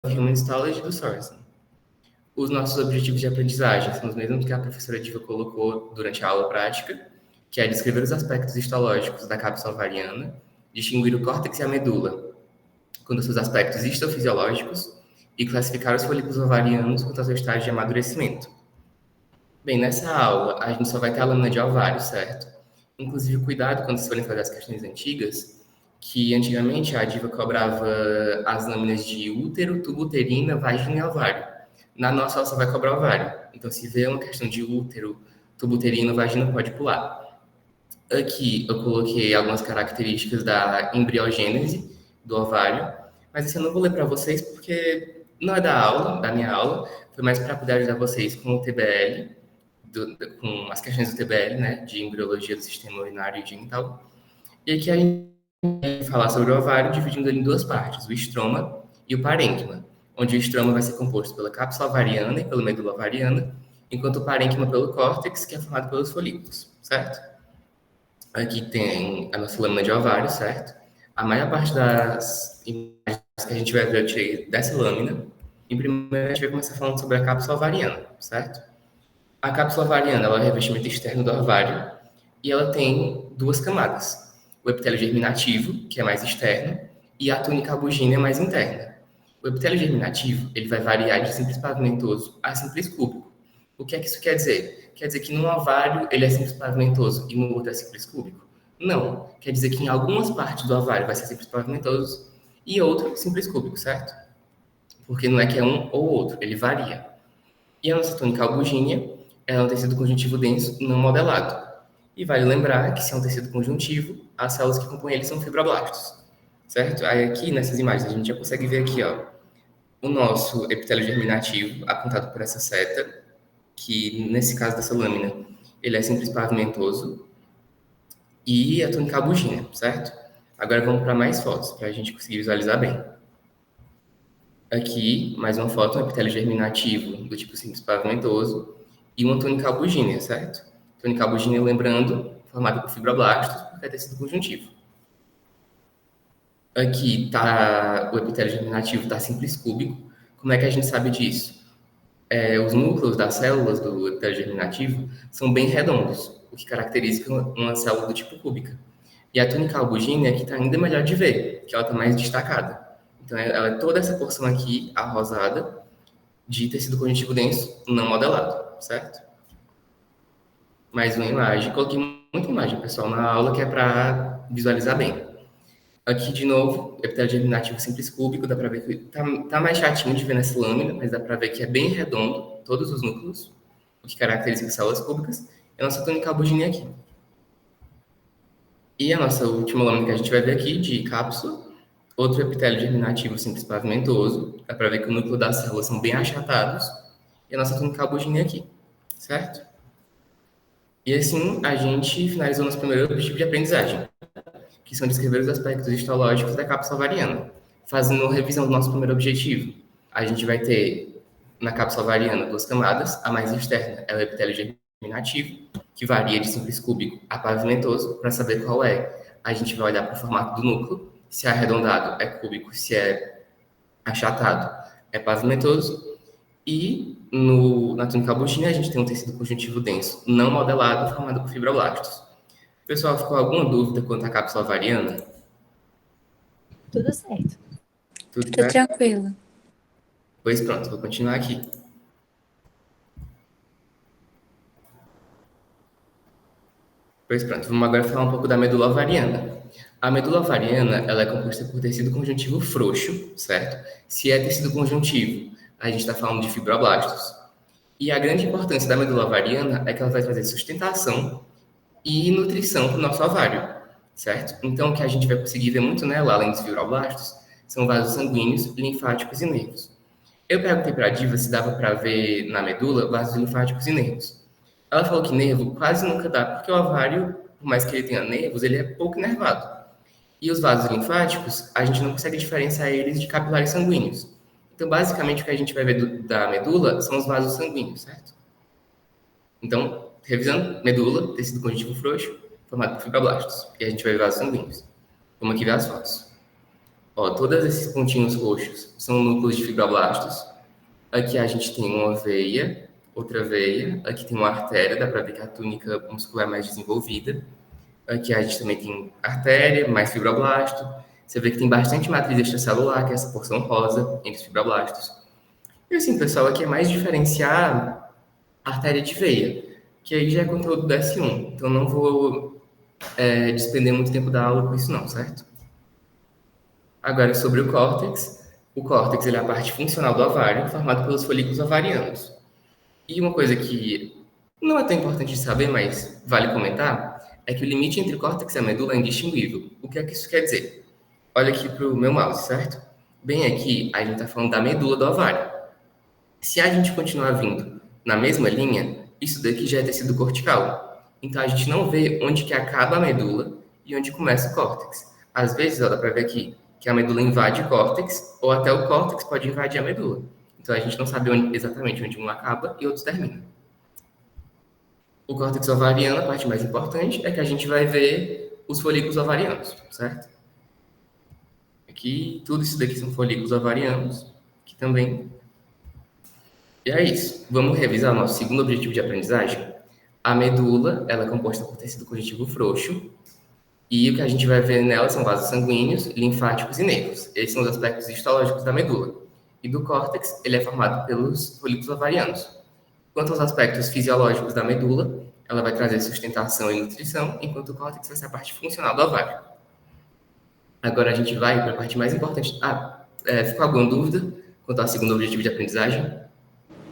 Human Histology do Sorensen. Os nossos objetivos de aprendizagem são os mesmos que a professora Diva colocou durante a aula prática, que é descrever os aspectos histológicos da cápsula ovariana, distinguir o córtex e a medula quanto aos seus aspectos histofisiológicos e classificar os folículos ovarianos quanto ao seu estágio de amadurecimento. Bem, nessa aula a gente só vai ter a lâmina de ovário, certo? Inclusive, cuidado quando vocês forem fazer as questões antigas, que antigamente a Diva cobrava as lâminas de útero, tubo uterina, vagina e ovário. Na nossa, ela só vai cobrar ovário. Então, se vê uma questão de útero, tubo uterino, vagina, pode pular. Aqui eu coloquei algumas características da embriogênese do ovário, mas isso eu não vou ler para vocês porque não é da aula, da minha aula, foi mais para poder ajudar vocês com o TBL, com as questões do TBL, né, de embriologia do sistema urinário e genital. E aqui a gente vai falar sobre o ovário, dividindo ele em duas partes, o estroma e o parênquima, onde o estroma vai ser composto pela cápsula ovariana e pela medula ovariana, enquanto o parênquima pelo córtex, que é formado pelos folículos, certo? Aqui tem a nossa lâmina de ovário, certo? A maior parte das imagens que a gente vai ver eu tirei dessa lâmina. Em primeiro, a gente vai começar falando sobre a cápsula ovariana, certo? A cápsula ovariana ela é o revestimento externo do ovário e ela tem duas camadas. O epitélio germinativo, que é mais externo, e a túnica albugínea, mais interna. O epitélio germinativo ele vai variar de simples pavimentoso a simples cúbico. O que é que isso quer dizer? Quer dizer que num ovário ele é simples pavimentoso e no outro é simples cúbico? Não. Quer dizer que em algumas partes do ovário vai ser simples pavimentoso e outro simples cúbico, certo? Porque não é que é um ou outro, ele varia. E a nossa túnica albugínea é um tecido conjuntivo denso não modelado. E vale lembrar que se é um tecido conjuntivo, as células que compõem ele são fibroblastos, certo? Aí aqui nessas imagens a gente já consegue ver aqui, ó, o nosso epitélio germinativo apontado por essa seta, que nesse caso dessa lâmina, ele é simples pavimentoso, e a túnica albugínea, certo? Agora vamos para mais fotos, para a gente conseguir visualizar bem. Aqui, mais uma foto, um epitélio germinativo do tipo simples pavimentoso e uma túnica albugínea, certo? Túnica albugínea, lembrando, formada por fibroblastos, porque é tecido conjuntivo. Aqui está o epitélio germinativo, está simples cúbico. Como é que a gente sabe disso? Os núcleos das células do epitélio germinativo são bem redondos, o que caracteriza uma célula do tipo cúbica. E a túnica albugínea aqui está ainda melhor de ver, que ela está mais destacada. Então, ela é toda essa porção aqui, arrosada, de tecido conjuntivo denso não modelado, certo? Mais uma imagem. Coloquei muita imagem, pessoal, na aula, que é para visualizar bem. Aqui, de novo, epitélio germinativo simples cúbico, dá para ver que tá mais chatinho de ver nessa lâmina, mas dá para ver que é bem redondo, todos os núcleos, o que caracteriza as células cúbicas, e a nossa túnica albugínea aqui. E a nossa última lâmina que a gente vai ver aqui, de cápsula, outro epitélio germinativo simples pavimentoso, dá para ver que o núcleo das células são bem achatados, e a nossa túnica albugínea aqui, certo? E assim, a gente finalizou nosso primeiro objetivo de aprendizagem, que são descrever os aspectos histológicos da cápsula ovariana. Fazendo uma revisão do nosso primeiro objetivo, a gente vai ter na cápsula ovariana duas camadas, a mais externa é o epitélio germinativo, que varia de simples cúbico a pavimentoso. Para saber qual é, a gente vai olhar para o formato do núcleo, se é arredondado é cúbico, se é achatado é pavimentoso, e na túnica albugínea a gente tem um tecido conjuntivo denso não modelado formado por fibroblastos. Pessoal, ficou alguma dúvida quanto à cápsula ovariana? Tudo certo. Tudo Tá certo? tranquilo. Pois pronto, vou continuar aqui. Pois pronto, vamos agora falar um pouco da medula ovariana. A medula ovariana, ela é composta por tecido conjuntivo frouxo, certo? Se é tecido conjuntivo, a gente está falando de fibroblastos. E a grande importância da medula ovariana é que ela vai trazer sustentação e nutrição para o nosso ovário, certo? Então, o que a gente vai conseguir ver muito nela, além dos fibroblastos, são vasos sanguíneos, linfáticos e nervos. Eu perguntei para a Diva se dava para ver na medula vasos linfáticos e nervos. Ela falou que nervo quase nunca dá, porque o ovário, por mais que ele tenha nervos, ele é pouco nervado. E os vasos linfáticos, a gente não consegue diferenciar eles de capilares sanguíneos. Então, basicamente, o que a gente vai ver da medula são os vasos sanguíneos, certo? Então, revisando, medula, tecido conjuntivo frouxo, formado por fibroblastos. E a gente vai ver vasos sanguíneos. Vamos aqui ver as fotos. Ó, todos esses pontinhos roxos são núcleos de fibroblastos. Aqui a gente tem uma veia, outra veia. Aqui tem uma artéria, dá para ver que a túnica muscular é mais desenvolvida. Aqui a gente também tem artéria, mais fibroblasto. Você vê que tem bastante matriz extracelular, que é essa porção rosa entre os fibroblastos. E assim, pessoal, aqui é mais diferenciar artéria de veia, que aí já é conteúdo do S1. Então não vou despender muito tempo da aula com isso não, certo? Agora, sobre o córtex ele é a parte funcional do ovário, formado pelos folículos ovarianos. E uma coisa que não é tão importante de saber, mas vale comentar, é que o limite entre o córtex e a medula é indistinguível. O que é que isso quer dizer? Olha aqui para o meu mouse, certo? Bem aqui, a gente está falando da medula do ovário. Se a gente continuar vindo na mesma linha, isso daqui já é tecido cortical. Então, a gente não vê onde que acaba a medula e onde começa o córtex. Às vezes, ó, dá para ver aqui que a medula invade o córtex, ou até o córtex pode invadir a medula. Então, a gente não sabe exatamente onde um acaba e outro termina. O córtex ovariano, a parte mais importante, é que a gente vai ver os folículos ovarianos, certo? Aqui, tudo isso daqui são folículos ovarianos, que também... E é isso. Vamos revisar o nosso segundo objetivo de aprendizagem? A medula, ela é composta por tecido conjuntivo frouxo, e o que a gente vai ver nela são vasos sanguíneos, linfáticos e nervos. Esses são os aspectos histológicos da medula. E do córtex, ele é formado pelos folículos ovarianos. Quanto aos aspectos fisiológicos da medula, ela vai trazer sustentação e nutrição, enquanto o córtex vai ser a parte funcional do ovário. Agora a gente vai para a parte mais importante. Ficou alguma dúvida quanto ao segundo objetivo de aprendizagem?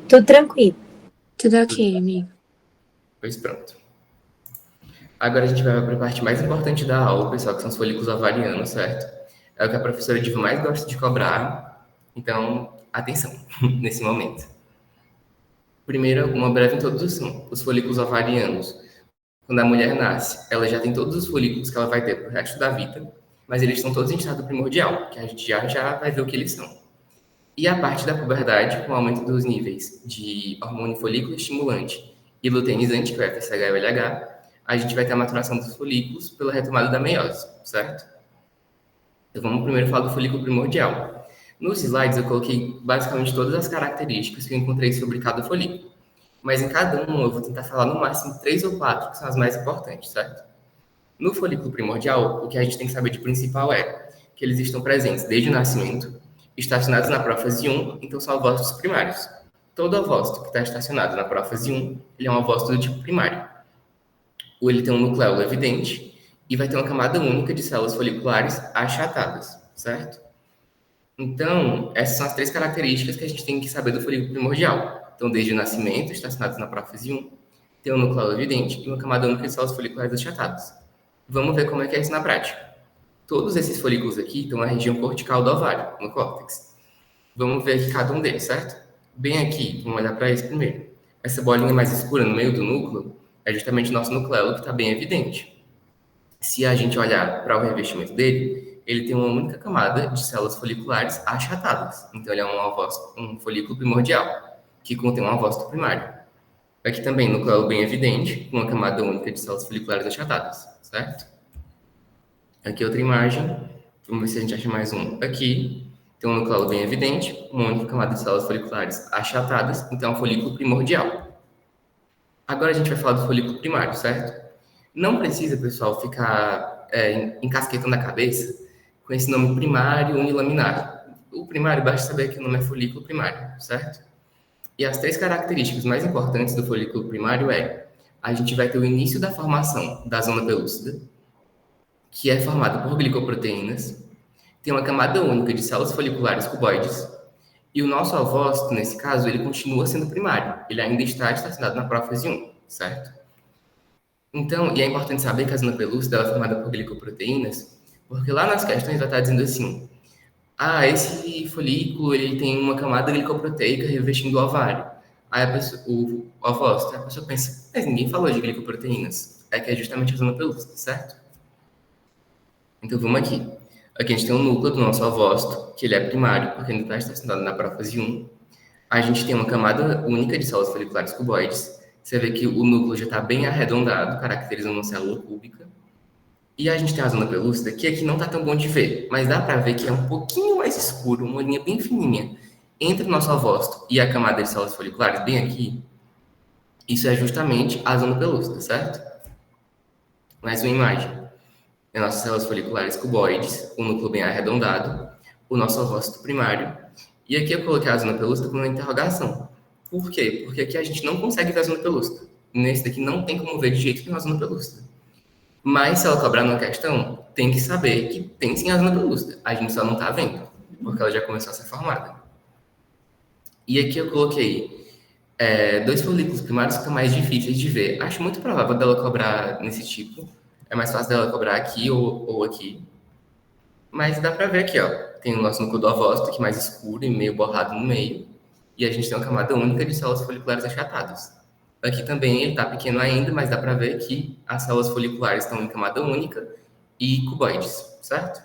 Tudo tranquilo. Tudo ok, amigo. Pois pronto. Agora a gente vai para a parte mais importante da aula, pessoal, que são os folículos ovarianos, certo? É o que a professora Diva mais gosta de cobrar. Então, atenção nesse momento. Primeiro, uma breve introdução. Os folículos ovarianos. Quando a mulher nasce, ela já tem todos os folículos que ela vai ter para o resto da vida, mas eles estão todos em estado primordial, que a gente já vai ver o que eles são. E a parte da puberdade, com o aumento dos níveis de hormônio folículo estimulante e luteinizante, que é o FSH e o LH, a gente vai ter a maturação dos folículos pela retomada da meiose, certo? Então vamos primeiro falar do folículo primordial. Nos slides eu coloquei basicamente todas as características que eu encontrei sobre cada folículo. Mas em cada um eu vou tentar falar no máximo 3 ou 4, que são as mais importantes, certo? No folículo primordial, o que a gente tem que saber de principal é que eles estão presentes desde o nascimento, estacionados na prófase 1, então são ovócitos primários. Todo ovócito que está estacionado na prófase 1, ele é um ovócito do tipo primário. Ou ele tem um nucleolo evidente e vai ter uma camada única de células foliculares achatadas, certo? Então, essas são as 3 características que a gente tem que saber do folículo primordial. Então, desde o nascimento, estacionados na prófase 1, tem um núcleo evidente e uma camada única de células foliculares achatadas. Vamos ver como é que é isso na prática. Todos esses folículos aqui estão na região cortical do ovário, no córtex. Vamos ver aqui cada um deles, certo? Bem aqui, vamos olhar para esse primeiro. Essa bolinha mais escura no meio do núcleo é justamente o nosso nucleolo que está bem evidente. Se a gente olhar para o revestimento dele, ele tem uma única camada de células foliculares achatadas. Então, ele é um folículo primordial, que contém um ovócito primário. Aqui também, nucleolo bem evidente, com uma camada única de células foliculares achatadas, certo? Aqui outra imagem, vamos ver se a gente acha mais um. Aqui, tem um nucleolo bem evidente, uma única camada de células foliculares achatadas, então é um folículo primordial. Agora a gente vai falar do folículo primário, certo? Não precisa, pessoal, ficar encasquetando a cabeça com esse nome primário unilaminar. O primário, basta saber que o nome é folículo primário, certo? E as 3 características mais importantes do folículo primário a gente vai ter o início da formação da zona pelúcida, que é formada por glicoproteínas, tem uma camada única de células foliculares cuboides, e o nosso ovócito, nesse caso, ele continua sendo primário, ele ainda está estacionado na prófase 1, certo? Então, e é importante saber que a zona pelúcida é formada por glicoproteínas, porque lá nas questões vai estar dizendo assim, esse folículo ele tem uma camada glicoproteica revestindo o ovário. Aí o ovócito, a pessoa pensa, mas ninguém falou de glicoproteínas. É que é justamente a zona pelúcida, certo? Então vamos aqui. Aqui a gente tem um núcleo do nosso ovócito, que ele é primário, porque ainda está estacionado na prófase 1. A gente tem uma camada única de células foliculares cuboides. Você vê que o núcleo já está bem arredondado, caracterizando uma célula cúbica. E a gente tem a zona pelúcida, que aqui não tá tão bom de ver, mas dá para ver que é um pouquinho mais escuro, uma linha bem fininha, entre o nosso ovócito e a camada de células foliculares, bem aqui. Isso é justamente a zona pelúcida, certo? Mais uma imagem. As nossas células foliculares cuboides, o núcleo bem arredondado, o nosso ovócito primário. E aqui eu coloquei a zona pelúcida com uma interrogação. Por quê? Porque aqui a gente não consegue ver a zona pelúcida. Nesse daqui não tem como ver de jeito nenhum a zona pelúcida. Mas se ela cobrar numa questão, tem que saber que tem sim a zona pelúcida. A gente só não está vendo, porque ela já começou a ser formada. E aqui eu coloquei dois folículos primários que são mais difíceis de ver. Acho muito provável dela cobrar nesse tipo. É mais fácil dela cobrar aqui ou aqui. Mas dá para ver aqui, ó. Tem o nosso núcleo do ovócito, que é mais escuro e meio borrado no meio. E a gente tem uma camada única de células foliculares achatadas. Aqui também ele está pequeno ainda, mas dá para ver que as células foliculares estão em camada única e cuboides, certo?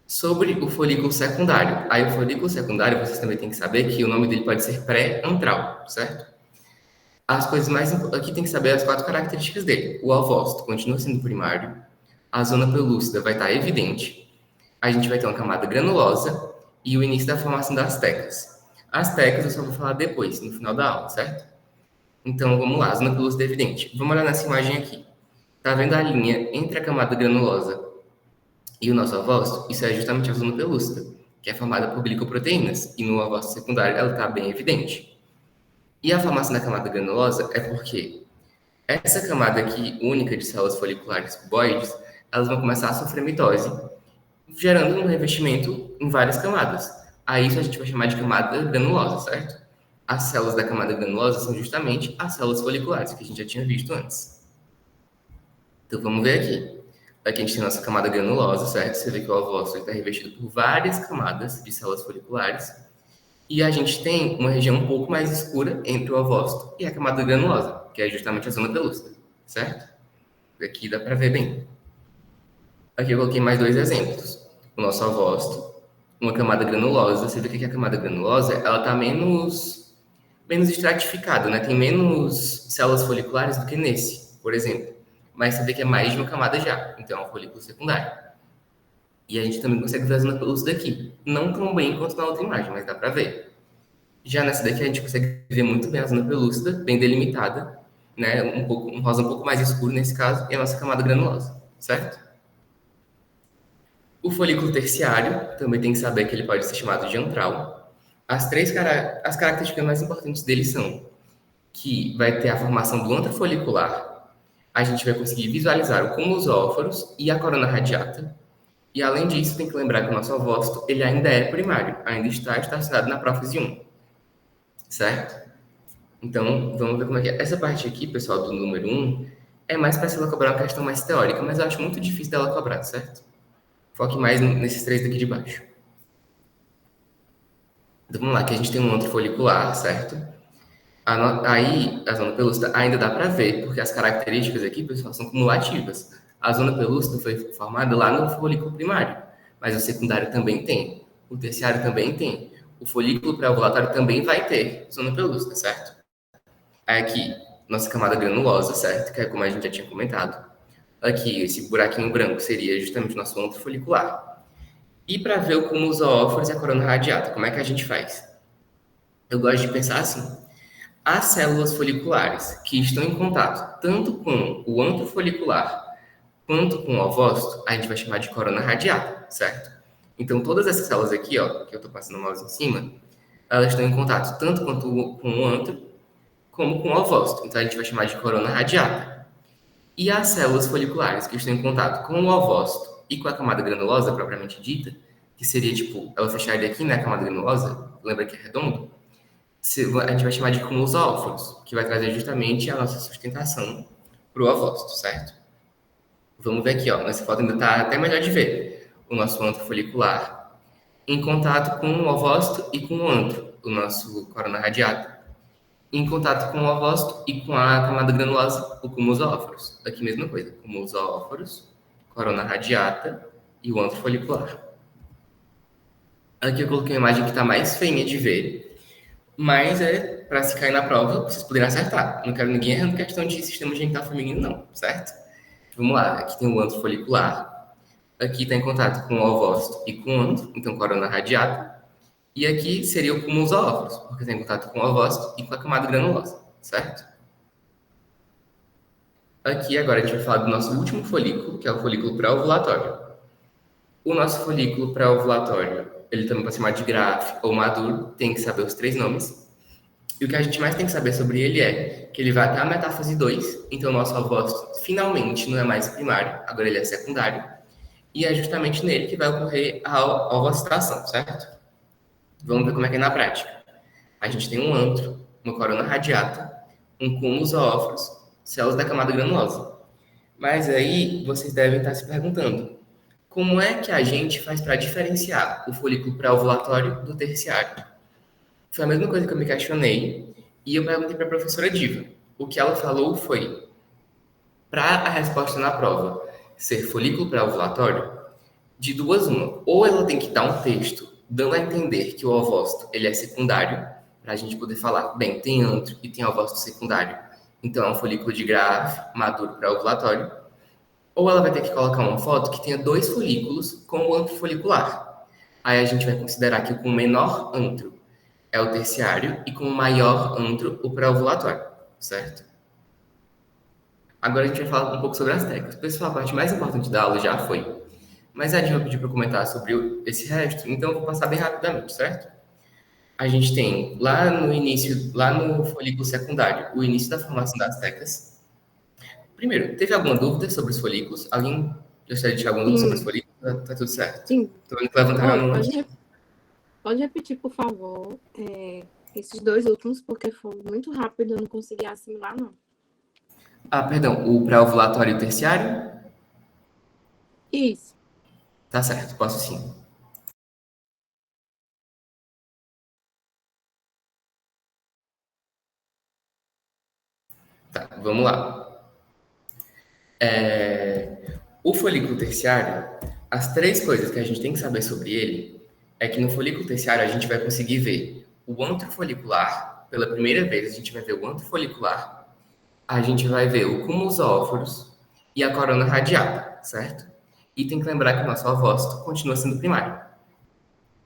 Sobre o folículo secundário. Aí o folículo secundário, vocês também têm que saber que o nome dele pode ser pré-antral, certo? As coisas mais aqui tem que saber as 4 características dele. O ovócito continua sendo primário, a zona pelúcida vai estar evidente, a gente vai ter uma camada granulosa e o início da formação das tecas. As tecas eu só vou falar depois, no final da aula, certo? Então, vamos lá, zona pelúcida evidente. Vamos olhar nessa imagem aqui. Tá vendo a linha entre a camada granulosa e o nosso ovócito? Isso é justamente a zona pelúcida, que é formada por glicoproteínas, e no ovócito secundário ela está bem evidente. E a formação da camada granulosa é porque essa camada aqui, única de células foliculares cuboides, elas vão começar a sofrer mitose, gerando um revestimento em várias camadas. A isso a gente vai chamar de camada granulosa, certo? As células da camada granulosa são justamente as células foliculares, que a gente já tinha visto antes. Então vamos ver aqui. Aqui a gente tem a nossa camada granulosa, certo? Você vê que o ovócito está revestido por várias camadas de células foliculares. E a gente tem uma região um pouco mais escura entre o ovócito e a camada granulosa, que é justamente a zona pelúcida, certo? Aqui dá para ver bem. Aqui eu coloquei mais 2 exemplos. O nosso ovócito, uma camada granulosa. Você vê que a camada granulosa, ela está menos estratificada, né? Tem menos células foliculares do que nesse, por exemplo. Mas você vê que é mais de uma camada já. Então, é um folículo secundário. E a gente também consegue ver a zona pelúcida aqui. Não tão bem quanto na outra imagem, mas dá para ver. Já nessa daqui, a gente consegue ver muito bem a zona pelúcida, bem delimitada, né? Um rosa um pouco mais escuro nesse caso, e a nossa camada granulosa, certo? O folículo terciário, também tem que saber que ele pode ser chamado de antral. As características mais importantes dele são que vai ter a formação do antro folicular, a gente vai conseguir visualizar o cúmulo zoóforos e a corona radiata. E além disso, tem que lembrar que o nosso ovócito, ele ainda é primário, ainda está estacionado na prófise 1, certo? Então, vamos ver como é que é. Essa parte aqui, pessoal, do número 1, é mais para se ela cobrar uma questão mais teórica, mas eu acho muito difícil dela cobrar, certo? Foque mais nesses 3 daqui de baixo. Então, vamos lá, que a gente tem um antro folicular, certo? Aí, a zona pelúcida ainda dá para ver, porque as características aqui, pessoal, são cumulativas. A zona pelúcida foi formada lá no folículo primário, mas o secundário também tem, o terciário também tem, o folículo pré-ovulatório também vai ter zona pelúcida, certo? Aí aqui, nossa camada granulosa, certo? Que é como a gente já tinha comentado. Aqui, esse buraquinho branco seria justamente o nosso antro folicular. E para ver o cúmulo zoóforos e a corona radiata, como é que a gente faz? Eu gosto de pensar assim. As células foliculares que estão em contato tanto com o antro folicular quanto com o ovócito, a gente vai chamar de corona radiata, certo? Então, todas essas células aqui, ó, que eu estou passando o mouse em cima, elas estão em contato tanto com o antro como com o ovócito. Então, a gente vai chamar de corona radiata. E as células foliculares que estão em contato com o ovócito e com a camada granulosa, propriamente dita, que seria, tipo, ela fecharia aqui, né, a camada granulosa, lembra que é redondo? A gente vai chamar de cúmulos zoóforos, que vai trazer justamente a nossa sustentação para o ovócito, certo? Vamos ver aqui, ó, nessa foto ainda está até melhor de ver o nosso antro folicular em contato com o ovócito e com o antro, o nosso corona radiata, em contato com o ovócito e com a camada granulosa, o cúmulo zoóforos. Aqui mesma coisa, cúmulo zoóforos, corona radiata e o antro folicular. Aqui eu coloquei uma imagem que está mais feinha de ver, mas é para se cair na prova, vocês poderem acertar. Não quero ninguém errando questão de sistema genital feminino, não, certo? Vamos lá, aqui tem o antro folicular, aqui está em contato com o ovócito e com o antro, então corona radiata, e aqui seria o cúmulo zoóforos, porque está em contato com o ovócito e com a camada granulosa, certo? Aqui agora a gente vai falar do nosso último folículo, que é o folículo pré-ovulatório. O nosso folículo pré-ovulatório, ele também pode ser chamado de GRAF ou maduro, tem que saber os 3 nomes. E o que a gente mais tem que saber sobre ele é que ele vai até a metáfase 2, então o nosso ovócito finalmente não é mais primário, agora ele é secundário. E é justamente nele que vai ocorrer a ovocitação, certo? Vamos ver como é que é na prática. A gente tem um antro, uma corona radiata, um cúmulo zoóforos, células da camada granulosa. Mas aí vocês devem estar se perguntando, como é que a gente faz para diferenciar o folículo pré-ovulatório do terciário? Foi a mesma coisa que eu me questionei e eu perguntei para a professora Diva. O que ela falou foi, para a resposta na prova ser folículo pré-ovulatório, de duas uma. Ou ela tem que dar um texto dando a entender que o ovócito ele é secundário, para a gente poder falar, bem, tem antro e tem ovócito secundário, então é um folículo de Graaff maduro pré-ovulatório. Ou ela vai ter que colocar uma foto que tenha 2 folículos com o antro folicular. Aí a gente vai considerar que com o menor antro é o terciário e com o maior antro o pré-ovulatório, certo? Agora a gente vai falar um pouco sobre as técnicas. Pessoal, a parte mais importante da aula já foi. Mas a Dilma pediu para comentar sobre esse resto, então eu vou passar bem rapidamente, certo? A gente tem lá no início, lá no folículo secundário, o início da formação das teclas. Primeiro, teve alguma dúvida sobre os folículos? Alguém gostaria de ter alguma dúvida sobre os Sim, folículos? Tá tudo certo. sim. Tô vendo que levantaram a Oi, mão pode, aqui. pode repetir, por favor, esses 2 últimos, porque foi muito rápido, eu não consegui assimilar, não. Ah, perdão, o pré-ovulatório e o terciário? Isso. Tá certo, posso sim. Tá, vamos lá. O folículo terciário, as 3 coisas que a gente tem que saber sobre ele é que no folículo terciário a gente vai conseguir ver o antro folicular, pela primeira vez a gente vai ver o antro folicular, a gente vai ver o cúmulo zoóforos e a corona radiata, certo? E tem que lembrar que o nosso ovócito continua sendo primário.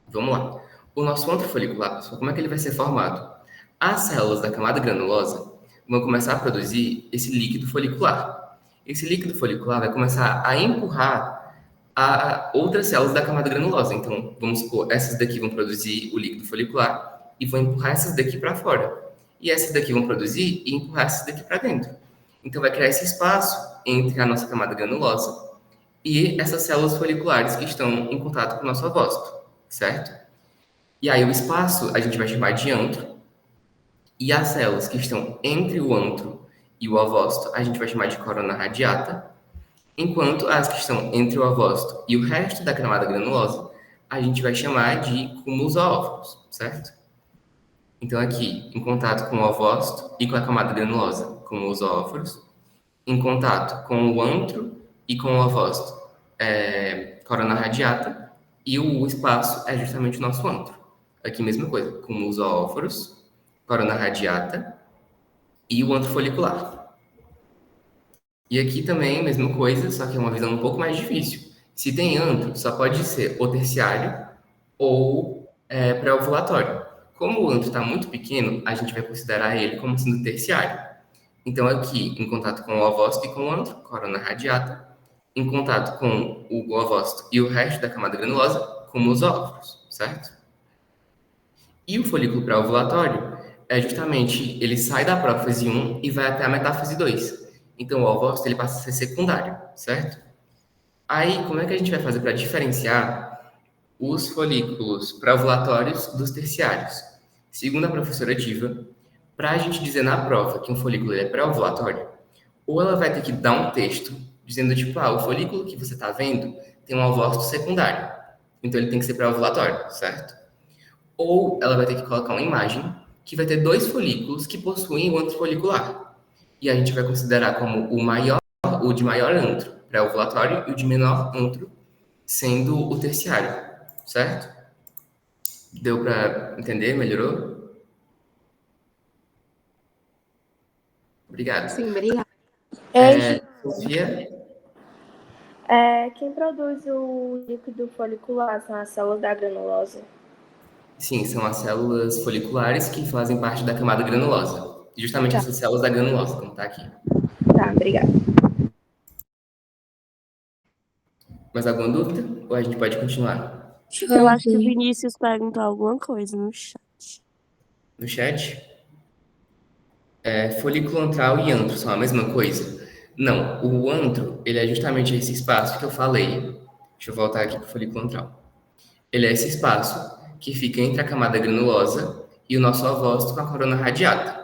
Vamos lá. O nosso antro folicular, pessoal, como é que ele vai ser formado? As células da camada granulosa vão começar a produzir esse líquido folicular. Esse líquido folicular vai começar a empurrar a outras células da camada granulosa. Então, vamos supor, essas daqui vão produzir o líquido folicular e vão empurrar essas daqui para fora. E essas daqui vão produzir e empurrar essas daqui para dentro. Então, vai criar esse espaço entre a nossa camada granulosa e essas células foliculares que estão em contato com o nosso ovócito, certo? E aí o espaço a gente vai chamar de antro, e as células que estão entre o antro e o ovócito a gente vai chamar de corona radiata, enquanto as que estão entre o ovócito e o resto da camada granulosa a gente vai chamar de cúmulos zoóforos, certo? Então aqui, em contato com o ovócito e com a camada granulosa, cúmulos zoóforos, em contato com o antro e com o ovócito, corona radiata, e o espaço é justamente o nosso antro. Aqui mesma coisa, com os zoóforos, corona radiata e o antro folicular. E aqui também, mesma coisa, só que é uma visão um pouco mais difícil. Se tem antro, só pode ser ou terciário ou pré-ovulatório. Como o antro está muito pequeno, a gente vai considerar ele como sendo terciário. Então, aqui, em contato com o ovócito e com o antro, corona radiata, em contato com o ovócito e o resto da camada granulosa, como os óvulos, certo? E o folículo pré-ovulatório é justamente, ele sai da prófase 1 e vai até a metáfase 2. Então, o ovócito ele passa a ser secundário, certo? Aí, como é que a gente vai fazer para diferenciar os folículos pré-ovulatórios dos terciários? Segundo a professora Diva, para a gente dizer na prova que um folículo é pré-ovulatório, ou ela vai ter que dar um texto dizendo, tipo, o folículo que você está vendo tem um ovócito secundário, então ele tem que ser pré-ovulatório, certo? Ou ela vai ter que colocar uma imagem que vai ter 2 folículos que possuem o antro folicular. E a gente vai considerar como o de maior antro pré-ovulatório e o de menor antro sendo o terciário, certo? Deu para entender? Melhorou? Obrigado. Sim, obrigada. É, Sofia? Quem produz o líquido folicular são as células da granulose. Sim, são as células foliculares que fazem parte da camada granulosa. Justamente Tá, essas células da granulosa, como está aqui. tá, obrigada. Mais alguma dúvida? Ou a gente pode continuar? Eu acho que o Vinícius perguntou alguma coisa no chat. No chat? Folículo antral e antro são a mesma coisa? Não, o antro, ele é justamente esse espaço que eu falei. Deixa eu voltar aqui para o folículo antral. Ele é esse espaço que fica entre a camada granulosa e o nosso ovócito com a corona radiata.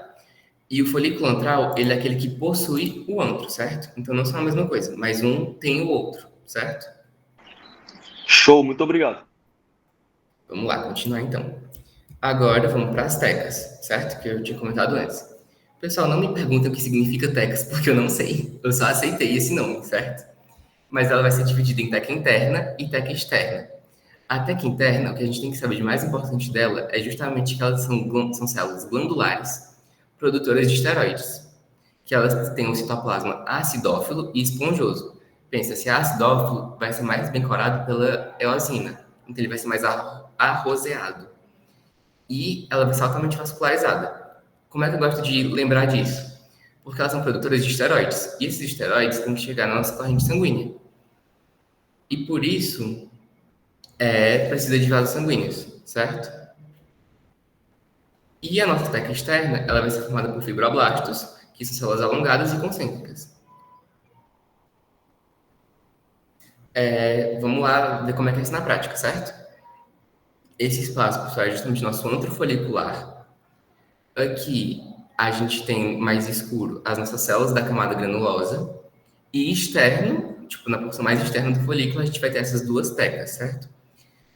E o folículo antral, ele é aquele que possui o antro, certo? Então não são a mesma coisa, mas um tem o outro, certo? Show, muito obrigado. Vamos lá, continuar então. Agora vamos para as tecas, certo? Que eu tinha comentado antes. Pessoal, não me perguntem o que significa tecas, porque eu não sei. Eu só aceitei esse nome, certo? Mas ela vai ser dividida em teca interna e teca externa. A teca interna, o que a gente tem que saber de mais importante dela é justamente que elas são células glandulares, produtoras de esteroides, que elas têm um citoplasma acidófilo e esponjoso. Pensa, se é acidófilo, vai ser mais bem corado pela eosina, então ele vai ser mais arrozeado. E ela vai ser altamente vascularizada. Como é que eu gosto de lembrar disso? Porque elas são produtoras de esteroides, e esses esteroides têm que chegar na nossa corrente sanguínea. E por isso, precisa de vasos sanguíneos, certo? E a nossa teca externa, ela vai ser formada por fibroblastos, que são células alongadas e concêntricas. Vamos lá ver como é que é isso na prática, certo? Esse espaço, pessoal, é justamente nosso antro folicular. Aqui a gente tem mais escuro as nossas células da camada granulosa. E externo, tipo, na porção mais externa do folículo, a gente vai ter essas duas tecas, certo?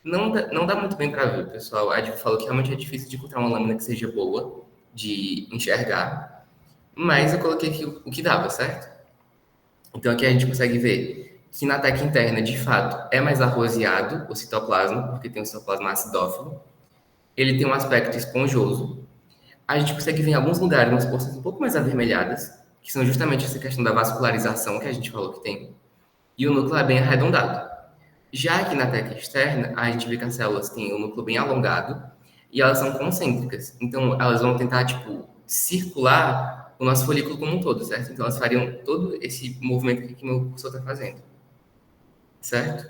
Não dá muito bem para ver, pessoal. A Diva falou que realmente é difícil de encontrar uma lâmina que seja boa de enxergar, mas eu coloquei aqui o que dava, certo? Então aqui a gente consegue ver que na teca interna, de fato, é mais arrozeado o citoplasma, porque tem o citoplasma acidófilo. Ele tem um aspecto esponjoso. A gente consegue ver em alguns lugares umas porções um pouco mais avermelhadas, que são justamente essa questão da vascularização que a gente falou que tem. E o núcleo é bem arredondado. Já aqui na teca externa, a gente vê que as células têm o núcleo bem alongado e elas são concêntricas. Então, elas vão tentar, tipo, circular o nosso folículo como um todo, certo? Então, elas fariam todo esse movimento que meu cursor está fazendo, certo?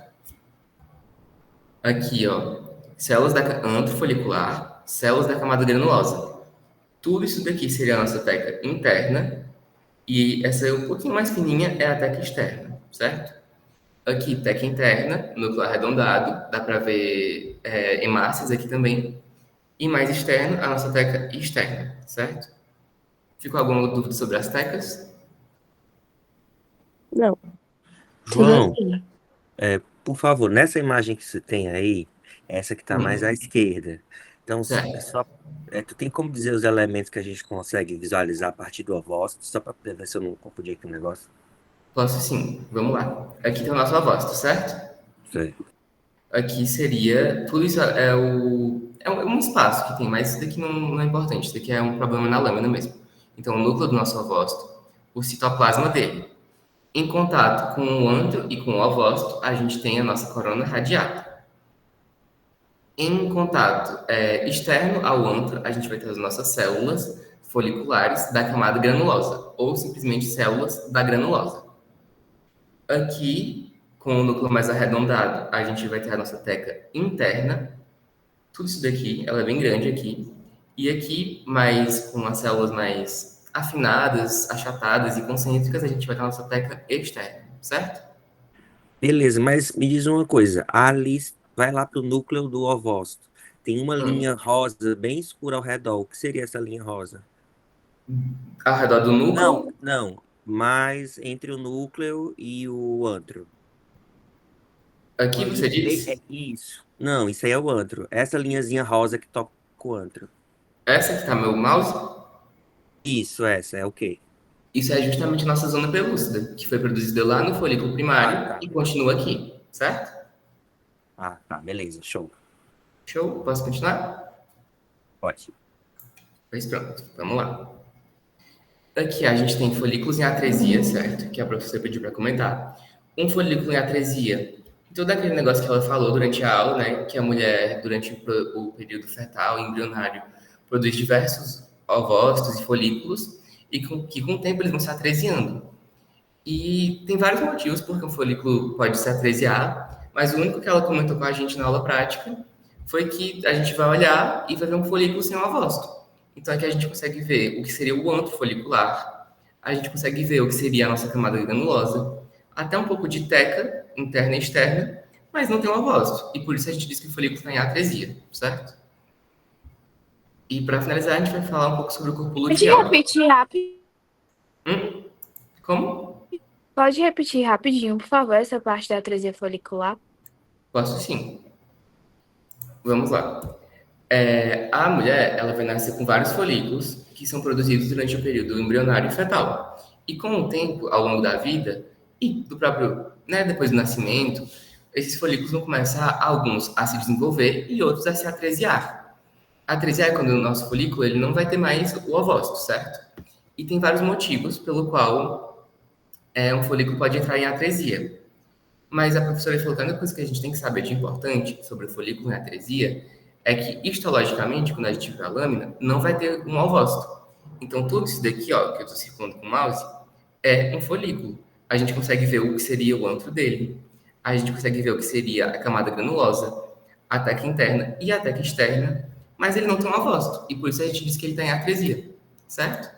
Aqui, ó, células da antro folicular, células da camada granulosa. Tudo isso daqui seria a nossa teca interna e essa um pouquinho mais fininha é a teca externa, certo? Aqui, teca interna, núcleo arredondado, dá para ver hemácias aqui também. E mais externo, a nossa teca externa, certo? Ficou alguma dúvida sobre as tecas? Não. João, Tudo por favor, nessa imagem que você tem aí, essa que está mais à esquerda. Então, Certo. tu tem como dizer os elementos que a gente consegue visualizar a partir do ovócito, só para ver se eu não confundi aqui o negócio? Posso sim. Vamos lá. Aqui tem o nosso avócito, certo? Certo. Aqui seria. Tudo isso é um espaço que tem, mas isso daqui não é importante. Isso daqui é um problema na lâmina mesmo. Então, o núcleo do nosso ovócito, o citoplasma dele. Em contato com o antro e com o ovócito, a gente tem a nossa corona radiata. Em contato externo ao antro, a gente vai ter as nossas células foliculares da camada granulosa, ou simplesmente células da granulosa. Aqui, com o núcleo mais arredondado, a gente vai ter a nossa teca interna. Tudo isso daqui, ela é bem grande aqui. E aqui, mais com as células mais afinadas, achatadas e concêntricas, a gente vai ter a nossa teca externa, certo? Beleza, mas me diz uma coisa. Ali vai lá para o núcleo do ovócito. Tem uma Hum. linha rosa bem escura ao redor. O que seria essa linha rosa? Ao redor do Não, núcleo, não. Mais entre o núcleo e o antro. aqui Uma você linha diz, isso. Não, isso aí é o antro. Essa linhazinha rosa que toca o antro. essa que está meu mouse, Isso, essa é o quê? isso é justamente a nossa zona pelúcida, que foi produzida lá no folículo Ah, primário tá, e beleza. continua aqui, certo? Ah, tá, beleza, show. Show? Posso continuar? Pode. Pois pronto, vamos lá. Aqui a gente tem folículos em atresia, certo? Que a professora pediu para comentar. um folículo em atresia. Todo aquele negócio que ela falou durante a aula, né? Que a mulher, durante o período fetal, embrionário, produz diversos ovócitos e folículos e que com o tempo eles vão se atresiando. E tem vários motivos por que um folículo pode se atresiar, mas o único que ela comentou com a gente na aula prática foi que a gente vai olhar e vai ver um folículo sem um ovócito. Então aqui a gente consegue ver o que seria o antro folicular, a gente consegue ver o que seria a nossa camada granulosa, até um pouco de teca interna e externa, mas não tem um ovócito. E por isso a gente diz que o folículo está em atresia, certo? E para finalizar, a gente vai falar um pouco sobre o corpo Pode luteal. repetir rápido. Como? Pode repetir rapidinho, por favor, essa parte da atresia folicular. Posso sim. Vamos lá. A mulher, ela vai nascer com vários folículos que são produzidos durante o período embrionário e fetal. E com o tempo, ao longo da vida, e do próprio, né, depois do nascimento, esses folículos vão começar, alguns, a se desenvolver e outros a se atresiar. Atresiar é quando o nosso folículo ele não vai ter mais o ovócito, certo? E tem vários motivos pelo qual um folículo pode entrar em atresia. Mas a professora falou que a única coisa que a gente tem que saber de importante sobre o folículo em atresia é que, histologicamente, quando a gente vê a lâmina, não vai ter um ovócito. Então, tudo isso daqui, ó, que eu estou circulando com o mouse, é um folículo. A gente consegue ver o que seria o antro dele, a gente consegue ver o que seria a camada granulosa, a teca interna e a teca externa, mas ele não tem um ovócito, e por isso a gente diz que ele está em atresia, certo?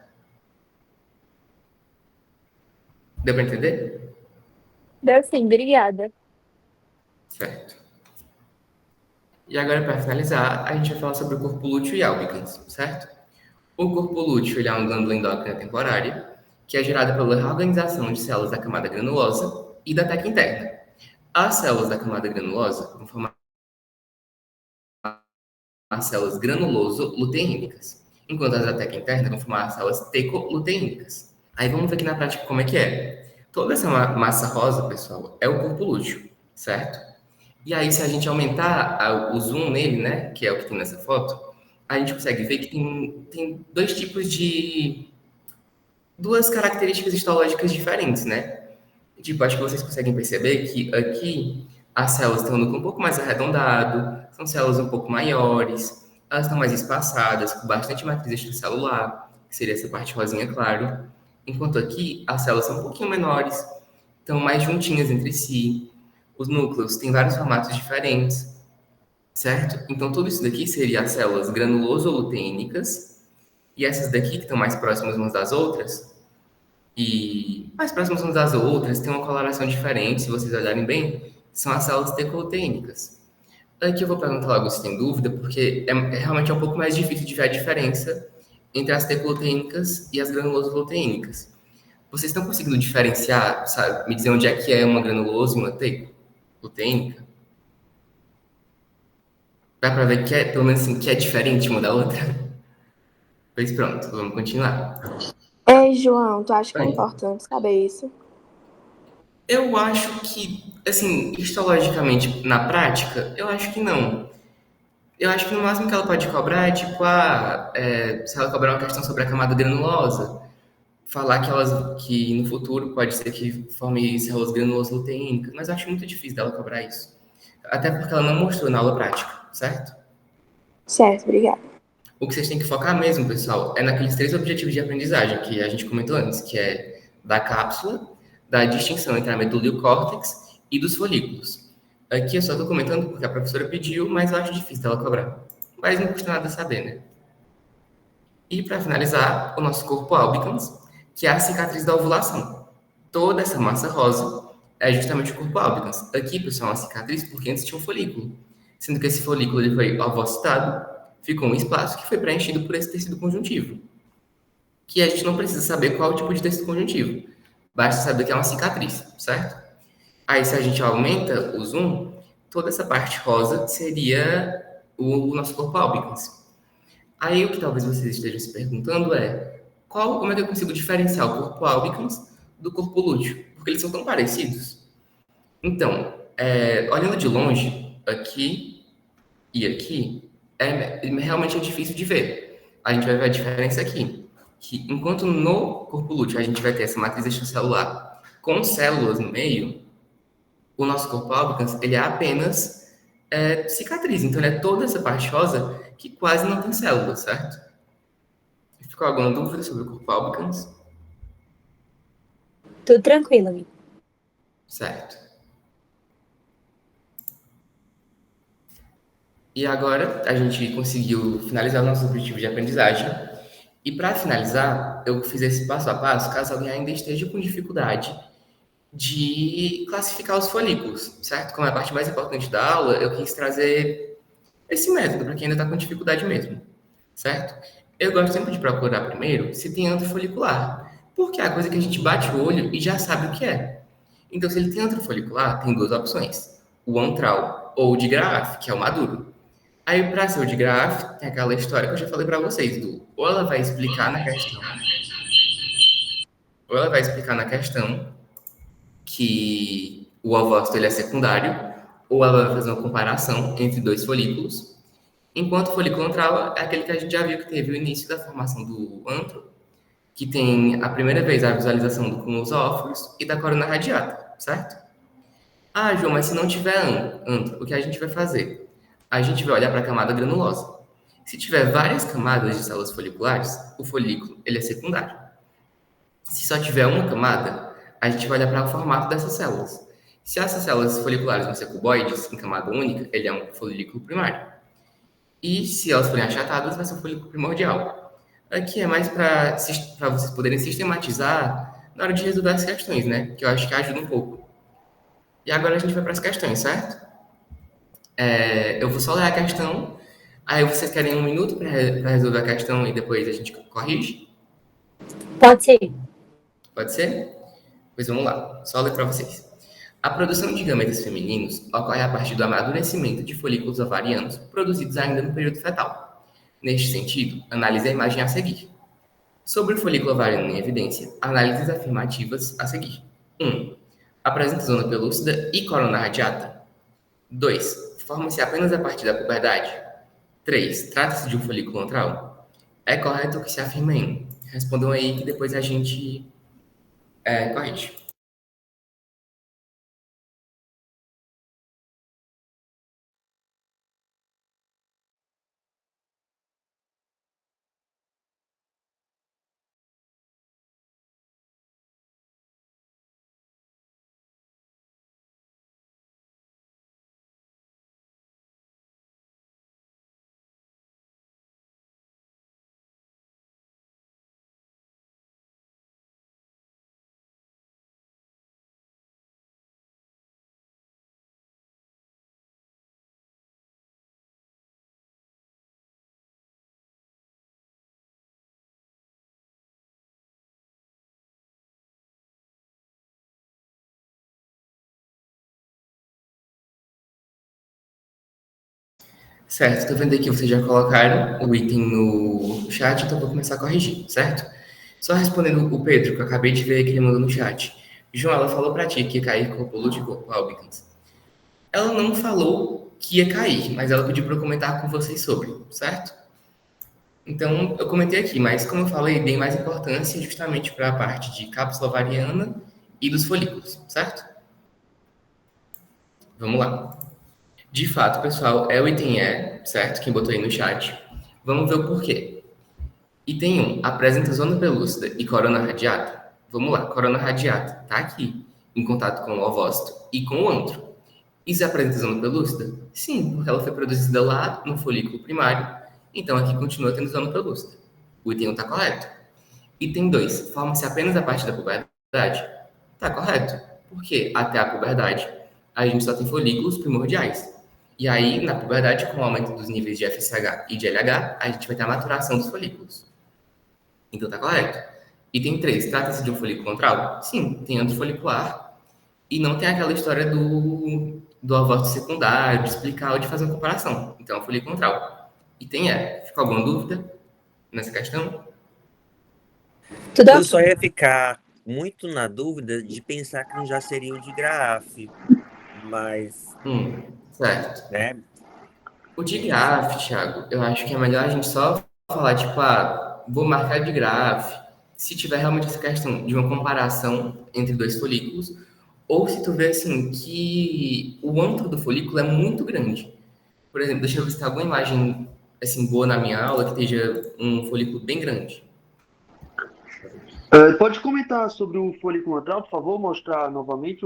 Deu para entender? Deu sim, obrigada. Certo. E agora, para finalizar, a gente vai falar sobre o corpo lúteo e albicans, certo? O corpo lúteo ele é uma glândula endócrina temporária que é gerada pela reorganização de células da camada granulosa e da teca interna. As células da camada granulosa vão formar as células granuloso-luteínicas, enquanto as da teca interna vão formar as células teco-luteínicas. Aí vamos ver aqui na prática como é que é. Toda essa massa rosa, pessoal, é o corpo lúteo, certo? E aí, se a gente aumentar o zoom nele, né, que é o que tem nessa foto, a gente consegue ver que tem duas características histológicas diferentes, né? Tipo, acho que vocês conseguem perceber que aqui as células têm um núcleo um pouco mais arredondado, são células um pouco maiores, elas estão mais espaçadas, com bastante matriz extracelular, que seria essa parte rosinha claro, enquanto aqui as células são um pouquinho menores, estão mais juntinhas entre si, os núcleos têm vários formatos diferentes, certo? Então, tudo isso daqui seria as células granuloso-luteínicas, e essas daqui, que estão mais próximas umas das outras, têm uma coloração diferente, se vocês olharem bem, são as células tecoluteínicas. Aqui eu vou perguntar logo se tem dúvida, porque realmente um pouco mais difícil de ver a diferença entre as tecoluteínicas e as granuloso-luteínicas. Vocês estão conseguindo diferenciar, sabe, me dizer onde é que é uma granuloso e uma teco-luteínica? Dá para ver que é, pelo menos assim, que é diferente uma da outra? Pois pronto, vamos continuar. Ei, João, tu acha que é Oi. importante saber isso? Eu acho que, assim, histologicamente, na prática, eu acho que não. Eu acho que no máximo que ela pode cobrar é, tipo, se ela cobrar uma questão sobre a camada granulosa, falar que no futuro pode ser que forme células granulose-luteínicas, mas eu acho muito difícil dela cobrar isso. Até porque ela não mostrou na aula prática, certo? Certo, obrigada. O que vocês têm que focar mesmo, pessoal, é naqueles 3 objetivos de aprendizagem que a gente comentou antes, que é da cápsula, da distinção entre a medula e o córtex e dos folículos. Aqui eu só estou comentando porque a professora pediu, mas eu acho difícil dela cobrar. Mas não custa nada saber, né? E para finalizar, o nosso corpo albicans, que é a cicatriz da ovulação. Toda essa massa rosa é justamente o corpo albicans. Aqui, pessoal, é uma cicatriz porque antes tinha um folículo, sendo que esse folículo ele foi ovocitado, ficou um espaço que foi preenchido por esse tecido conjuntivo, que a gente não precisa saber qual tipo de tecido conjuntivo, basta saber que é uma cicatriz, certo? Aí, se a gente aumenta o zoom, toda essa parte rosa seria o nosso corpo albicans. Aí, o que talvez vocês estejam se perguntando é como é que eu consigo diferenciar o corpo albicans do corpo lúteo? Porque eles são tão parecidos. Então, olhando de longe, aqui e aqui, realmente é difícil de ver. A gente vai ver a diferença aqui. Que enquanto no corpo lúteo a gente vai ter essa matriz extracelular com células no meio, o nosso corpo albicans, ele é apenas cicatriz. Então, ele é toda essa parte rosa que quase não tem células, certo? Ficou alguma dúvida sobre o corpo albicans? Tudo tranquilo, amigo. Certo. E agora a gente conseguiu finalizar o nosso objetivo de aprendizagem. E para finalizar, eu fiz esse passo a passo, caso alguém ainda esteja com dificuldade de classificar os folículos, certo? Como é a parte mais importante da aula, eu quis trazer esse método para quem ainda está com dificuldade mesmo, certo? Eu gosto sempre de procurar primeiro se tem antro folicular, porque é a coisa que a gente bate o olho e já sabe o que é. Então, se ele tem antro folicular, tem duas opções: o antral ou o de Graaff, que é o maduro. Aí, para ser o de Graaff, tem aquela história que eu já falei para vocês, ou ela vai explicar na questão, que o ovócito ele é secundário, ou ela vai fazer uma comparação entre dois folículos, enquanto o folículo antral é aquele que a gente já viu que teve o início da formação do antro, que tem a primeira vez a visualização do cúmulo ósseos e da corona radiata, certo? Ah, João, mas se não tiver antro, o que a gente vai fazer? A gente vai olhar para a camada granulosa. Se tiver várias camadas de células foliculares, o folículo ele é secundário. Se só tiver uma camada, a gente vai olhar para o formato dessas células. Se essas células foliculares vão ser cuboides, em camada única, ele é um folículo primário. E se elas forem achatadas, vai ser um folículo primordial. Aqui é mais para vocês poderem sistematizar na hora de resolver as questões, né? Que eu acho que ajuda um pouco. E agora a gente vai para as questões, certo? Eu vou só ler a questão, aí vocês querem 1 minuto para resolver a questão e depois a gente corrige? Pode ser. Pode ser? Pois vamos lá, só ler para vocês. A produção de gametas femininos ocorre a partir do amadurecimento de folículos ovarianos produzidos ainda no período fetal. Neste sentido, analise a imagem a seguir. Sobre o folículo ovariano em evidência, análises afirmativas a seguir. 1. Apresenta zona pelúcida e corona radiata. 2. Forma-se apenas a partir da puberdade. 3. Trata-se de um folículo antral. É correto o que se afirma em? Respondam aí que depois a gente corrige. Certo, estou vendo aqui que vocês já colocaram o item no chat, então vou começar a corrigir, certo? Só respondendo o Pedro, que eu acabei de ver que ele mandou no chat. João, ela falou para ti que ia cair corpo de corpo albicans. Ela não falou que ia cair, mas ela pediu para eu comentar com vocês sobre, certo? Então, eu comentei aqui, mas como eu falei, dei mais importância justamente para a parte de cápsula ovariana e dos folículos, certo? Vamos lá. De fato, pessoal, é o item E, certo? Quem botou aí no chat. Vamos ver o porquê. Item 1, apresenta zona pelúcida e corona radiata. Vamos lá, corona radiata tá aqui, em contato com o ovócito e com o antro. Isso apresenta zona pelúcida? Sim, porque ela foi produzida lá no folículo primário, então aqui continua tendo zona pelúcida. O item 1 está correto. Item 2, forma-se apenas a partir da puberdade? Está correto, porque até a puberdade a gente só tem folículos primordiais. E aí, na puberdade, com o aumento dos níveis de FSH e de LH, a gente vai ter a maturação dos folículos. Então tá correto. Item 3, trata-se de um folículo antral? Sim, tem antro folicular. E não tem aquela história do ovócito secundário, de explicar ou de fazer uma comparação. Então é um folículo antral. Item E, ficou alguma dúvida nessa questão? Tudo Eu só ia ficar muito na dúvida de pensar que não já seria o de Graaff, mas, Certo. né? O de Graaff, Thiago, eu acho que é melhor a gente só falar, tipo, vou marcar de Graaff, se tiver realmente essa questão de uma comparação entre dois folículos, ou se tu vê assim que o âmago do folículo é muito grande. Por exemplo, deixa eu ver se tem alguma imagem assim boa na minha aula que esteja um folículo bem grande. Pode comentar sobre o folículo antral, por favor? Mostrar novamente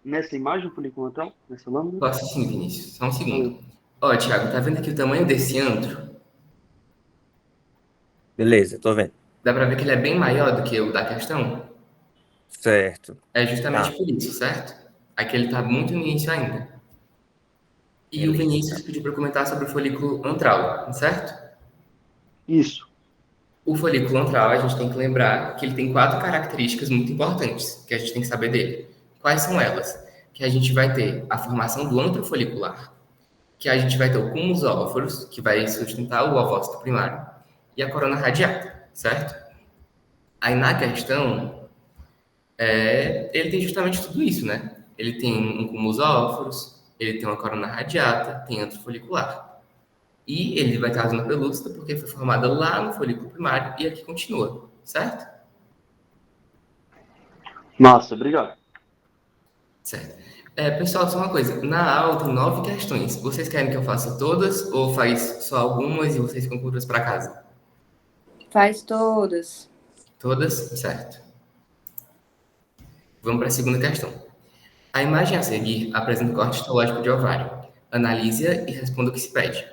nessa imagem o folículo antral, nessa lâmina? Posso sim, Vinícius. Só um segundo. Valeu. Ó, Thiago, tá vendo aqui o tamanho desse antro? Beleza, tô vendo. Dá pra ver que ele é bem maior do que o da questão? Certo. É justamente Tá, por isso, certo? Aqui ele tá muito no início ainda. E o beleza. Vinícius pediu para comentar sobre o folículo antral, certo? Isso. O folículo antral, a gente tem que lembrar que ele tem 4 características muito importantes que a gente tem que saber dele. Quais são elas? Que a gente vai ter a formação do antro folicular, que a gente vai ter o cúmulos óforos, que vai sustentar o ovócito primário, e a corona radiata, certo? Aí na questão, ele tem justamente tudo isso, né? Ele tem um cúmulos óforos, ele tem uma corona radiata, tem antro folicular. E ele vai ter a zona pelúcida porque foi formada lá no folículo primário e aqui continua, certo? Massa, obrigado. Certo. Pessoal, só uma coisa. Na aula tem 9 questões. Vocês querem que eu faça todas ou faz só algumas e vocês ficam com outras para casa? Faz todas. Todas? Certo. Vamos para a segunda questão. A imagem a seguir apresenta o corte histológico de ovário. Analise-a e responda o que se pede.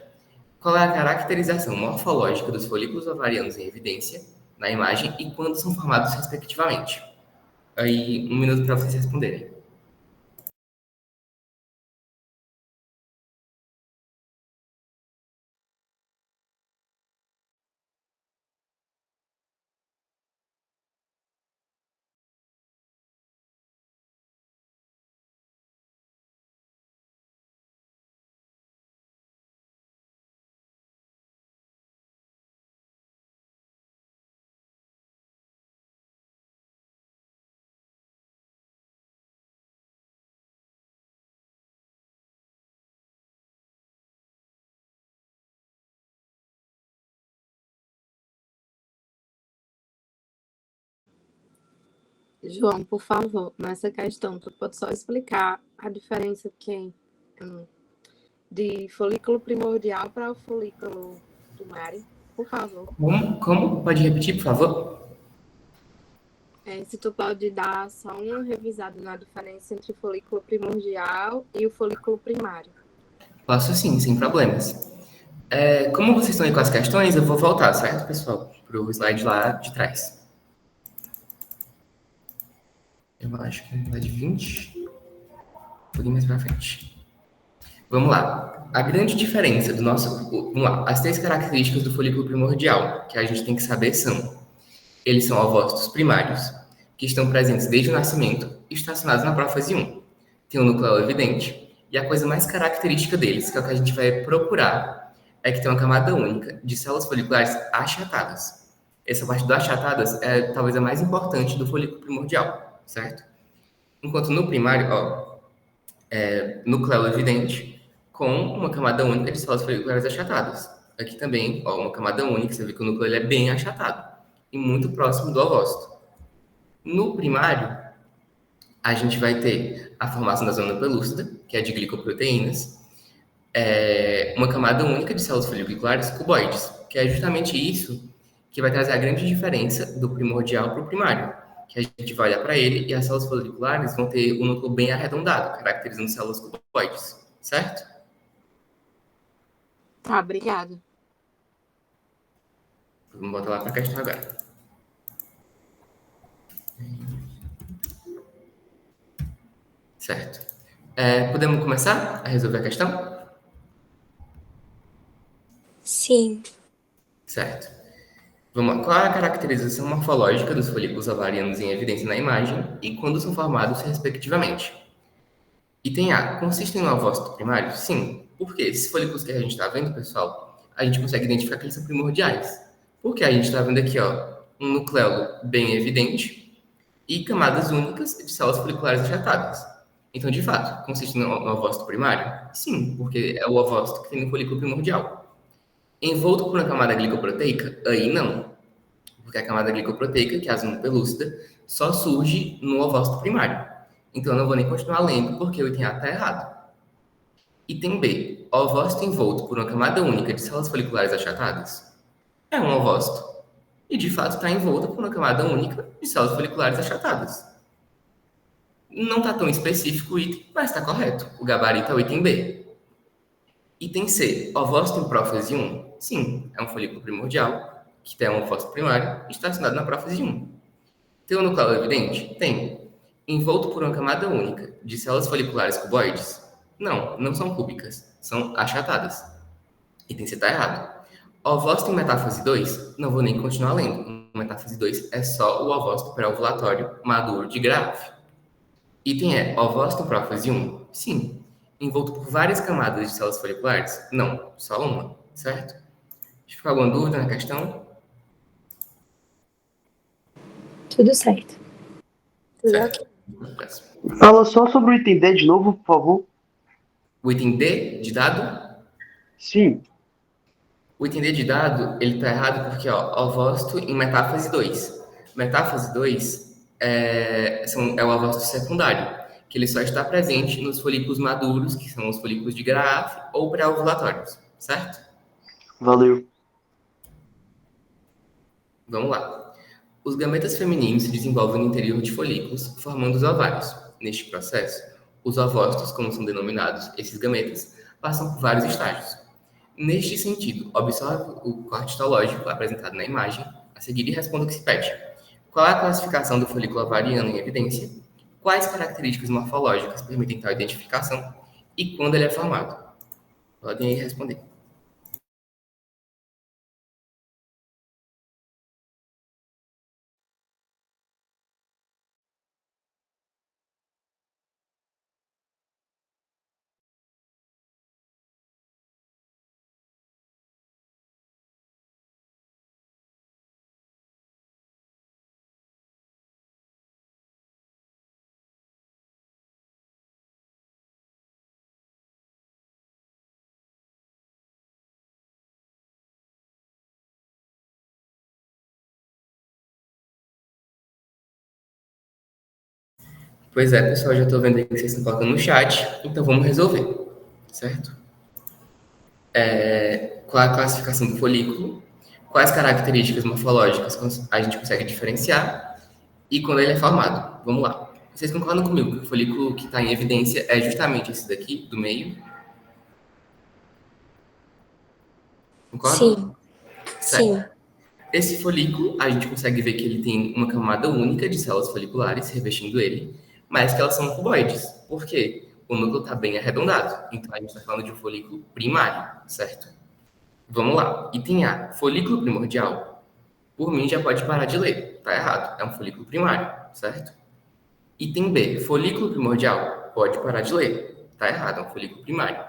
Qual é a caracterização morfológica dos folículos ovarianos em evidência na imagem e quando são formados respectivamente? Aí, 1 minuto para vocês responderem. João, por favor, nessa questão, tu pode só explicar a diferença de folículo primordial para o folículo primário, por favor. Como? Pode repetir, por favor? Se tu pode dar só uma revisada na diferença entre o folículo primordial e o folículo primário. Posso sim, sem problemas. Como vocês estão aí com as questões, eu vou voltar, certo, pessoal? Para o slide lá de trás. Eu acho que é o slide 20. Um pouquinho mais para frente. Vamos lá. A grande diferença do nosso... Vamos lá. As 3 características do folículo primordial que a gente tem que saber são: eles são ovócitos primários, que estão presentes desde o nascimento e estacionados na prófase 1. Tem um núcleo evidente, e a coisa mais característica deles, que é o que a gente vai procurar, é que tem uma camada única de células foliculares achatadas. Essa parte do achatadas é talvez a mais importante do folículo primordial, certo? Enquanto no primário, núcleo evidente, com uma camada única de células foliculares achatadas. Aqui também, uma camada única, você vê que o núcleo ele é bem achatado e muito próximo do ovócito. No primário, a gente vai ter a formação da zona pelúcida, que é de glicoproteínas, uma camada única de células foliculares cuboides, que é justamente isso que vai trazer a grande diferença do primordial para o primário, que a gente vai olhar para ele e as células foliculares vão ter um núcleo bem arredondado, caracterizando células cuboides, certo? Tá, obrigada. Vamos botar lá para a questão agora. Certo. Podemos começar a resolver a questão? Sim. Certo. Vamos lá. Qual é a caracterização morfológica dos folículos ovarianos em evidência na imagem e quando são formados, respectivamente? Item A. Consistem no ovócito primário? Sim. Por quê? Esses folículos que a gente está vendo, pessoal, a gente consegue identificar que eles são primordiais. Porque a gente está vendo aqui, um nucleolo bem evidente e camadas únicas de células foliculares achatadas. Então, de fato, consiste no ovócito primário? Sim, porque é o ovócito que tem no folículo primordial. Envolto por uma camada glicoproteica? Aí não. Porque a camada glicoproteica, que é a zona pelúcida, só surge no ovócito primário. Então, eu não vou nem continuar lendo, porque o item A está errado. Item B. Ovócito envolto por uma camada única de células foliculares achatadas? É um ovócito. E, de fato, está envolto por uma camada única de células foliculares achatadas. Não está tão específico o item, mas está correto. O gabarito é o item B. Item C. Ovócito em prófase 1? Sim, é um folículo primordial, que é um ovócito primário, e está estacionado na prófase 1. Tem um nucleolo evidente? Tem. Envolto por uma camada única de células foliculares cuboides? Não, não são cúbicas, são achatadas. Item C está errado. Ovócito em metáfase 2? Não vou nem continuar lendo. Metáfase 2 é só o ovócito pré-ovulatório maduro de Graaff. Item E. Ovócito em prófase 1? Sim. Envolto por várias camadas de células foliculares? Não, só uma, certo? Ficou alguma dúvida na questão? Tudo certo. Tudo Certo. ok. Próximo. Fala só sobre o item D de novo, por favor. O item D de dado? Sim. O item D de dado, ele está errado porque, ó, ovócito em metáfase 2. Metáfase 2 é o ovócito secundário, que ele só está presente nos folículos maduros, que são os folículos de Graaff ou pré-ovulatórios, certo? Valeu. Vamos lá. Os gametas femininos se desenvolvem no interior de folículos, formando os ovários. Neste processo, os ovócitos, como são denominados esses gametas, passam por vários estágios. Neste sentido, observe o corte histológico apresentado na imagem, a seguir e responda o que se pede. Qual é a classificação do folículo ovariano em evidência? Quais características morfológicas permitem tal identificação? E quando ele é formado? Podem aí responder. Pois é, pessoal, já estou vendo aí que vocês estão colocando no chat, então vamos resolver, certo? Qual é a classificação do folículo? Quais características morfológicas a gente consegue diferenciar? E quando ele é formado? Vamos lá. Vocês concordam comigo que o folículo que está em evidência é justamente esse daqui, do meio? Concordam? Sim. Certo. Esse folículo, a gente consegue ver que ele tem uma camada única de células foliculares revestindo ele, mas que elas são cuboides. Por quê? O núcleo está bem arredondado. Então, a gente está falando de um folículo primário, certo? Vamos lá. Item A, folículo primordial. Por mim, já pode parar de ler. Tá errado. É um folículo primário, certo? Item B, folículo primordial. Pode parar de ler. Tá errado. É um folículo primário.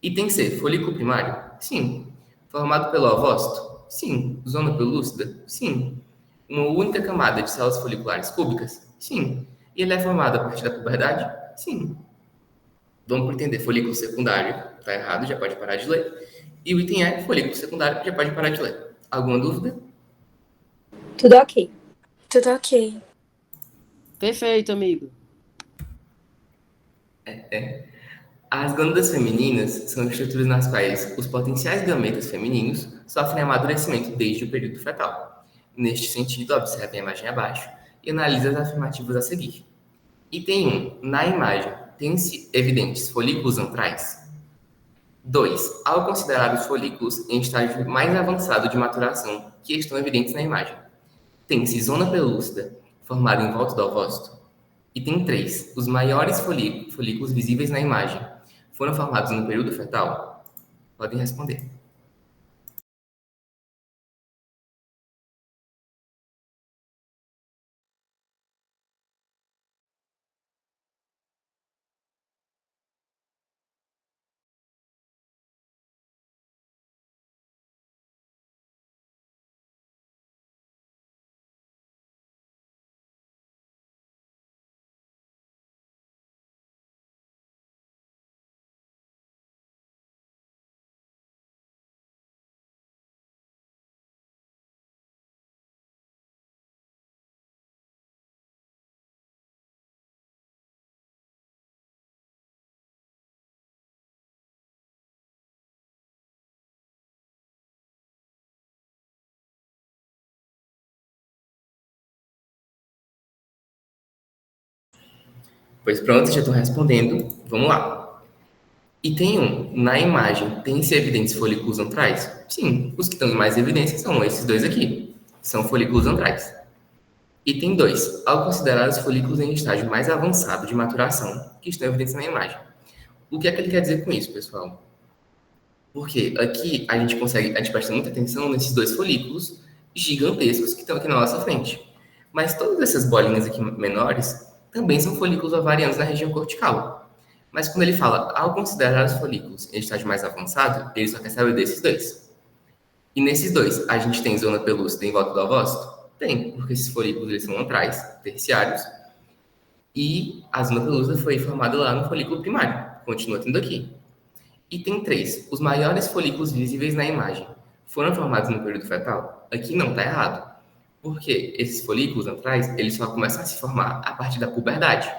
Item C, folículo primário? Sim. Formado pelo ovócito? Sim. Zona pelúcida? Sim. Uma única camada de células foliculares cúbicas? Sim. E ele é formado a partir da puberdade? Sim. Vamos por entender. Folículo secundário? Tá errado, já pode parar de ler. E o item E, folículo secundário, já pode parar de ler. Alguma dúvida? Tudo ok. Tudo ok. Perfeito, amigo. As glândulas femininas são estruturas nas quais os potenciais gametas femininos sofrem amadurecimento desde o período fetal. Neste sentido, observe a imagem abaixo e analise as afirmativas a seguir. Item 1. Na imagem, tem-se evidentes folículos antrais? 2. Ao considerar os folículos em estágio mais avançado de maturação que estão evidentes na imagem, tem-se zona pelúcida formada em volta do ovócito? Item 3. Os maiores folículos visíveis na imagem foram formados no período fetal? Podem responder. Pois pronto, já estou respondendo. Vamos lá. Item 1. Na imagem, tem-se evidentes folículos antrais? Sim, os que estão em mais evidência são esses dois aqui. São folículos antrais. Item 2. Ao considerar os folículos em estágio mais avançado de maturação, que estão evidentes na imagem. O que é que ele quer dizer com isso, pessoal? Porque aqui a gente presta muita atenção nesses dois folículos gigantescos que estão aqui na nossa frente. Mas todas essas bolinhas aqui menores também são folículos ovarianos na região cortical. Mas quando ele fala, ao considerar os folículos em estágio mais avançado, ele só quer saber desses dois. E nesses dois, a gente tem zona pelúcida em volta do ovócito? Tem, porque esses folículos eles são antrais, terciários, e a zona pelúcida foi formada lá no folículo primário, continua tendo aqui. Item 3. Os maiores folículos visíveis na imagem foram formados no período fetal? Aqui não, está errado. Porque esses folículos antrais, eles só começam a se formar a partir da puberdade,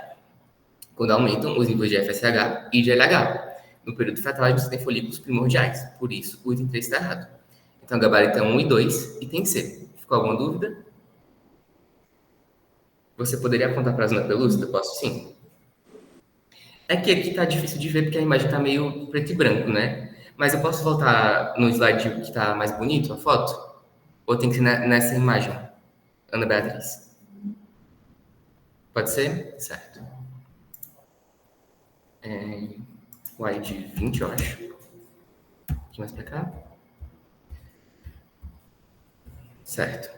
quando aumentam os níveis de FSH e de LH. No período fetal, a gente tem folículos primordiais, por isso o item 3 está errado. Então, gabarito é 1 e 2, item C. Ficou alguma dúvida? Você poderia apontar para a zona pelúcida? Posso sim. É que aqui está difícil de ver porque a imagem está meio preto e branco, né? Mas eu posso voltar no slide que está mais bonito, a foto? Ou tem que ser nessa imagem, Ana Beatriz? Pode ser? Certo. Slide 20, eu acho. Aqui mais para cá. Certo.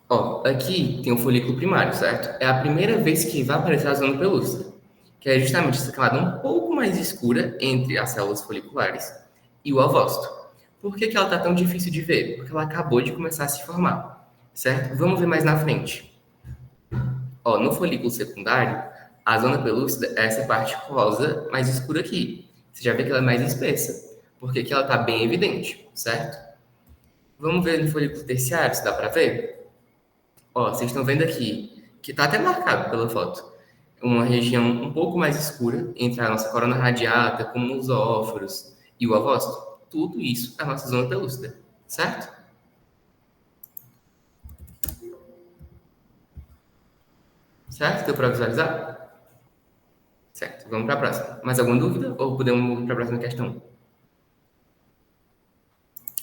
Ó, aqui tem o folículo primário, certo? É a primeira vez que vai aparecer a zona pelúcida, que é justamente essa camada um pouco mais escura entre as células foliculares e o ovócito. Por que ela está tão difícil de ver? Porque ela acabou de começar a se formar, certo? Vamos ver mais na frente. Ó, no folículo secundário, a zona pelúcida é essa parte rosa mais escura aqui. Você já vê que ela é mais espessa, porque aqui ela está bem evidente, certo? Vamos ver no folículo terciário, se dá para ver? Ó, vocês estão vendo aqui, que está até marcado pela foto, uma região um pouco mais escura entre a nossa corona radiata, como os óforos e o ovócito. Tudo isso é a nossa zona pelúcida, certo? Certo? Deu para visualizar? Certo, vamos para a próxima. Mais alguma dúvida? Ou podemos ir para a próxima questão?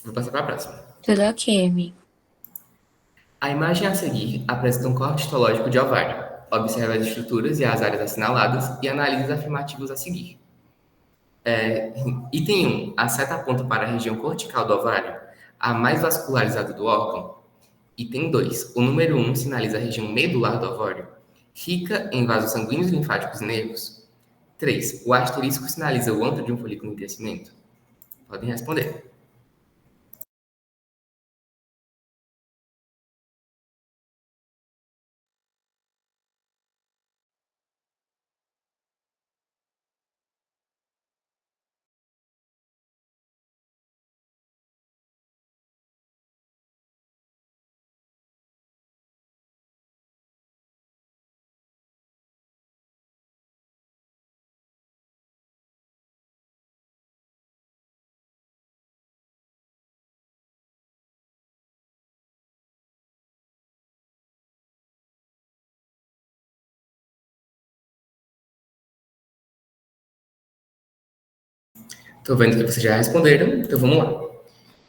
Vou passar para a próxima. Tudo ok, amigo. A imagem a seguir apresenta um corte histológico de ovário. Observe as estruturas e as áreas assinaladas e analise os afirmativos a seguir. Item 1. A seta aponta para a região cortical do ovário, a mais vascularizada do órgão. Item 2. O número 1 sinaliza a região medular do ovário, rica em vasos sanguíneos, linfáticos e nervos. 3. O asterisco sinaliza o antro de um folículo em crescimento. Podem responder. Estou vendo que vocês já responderam, então vamos lá.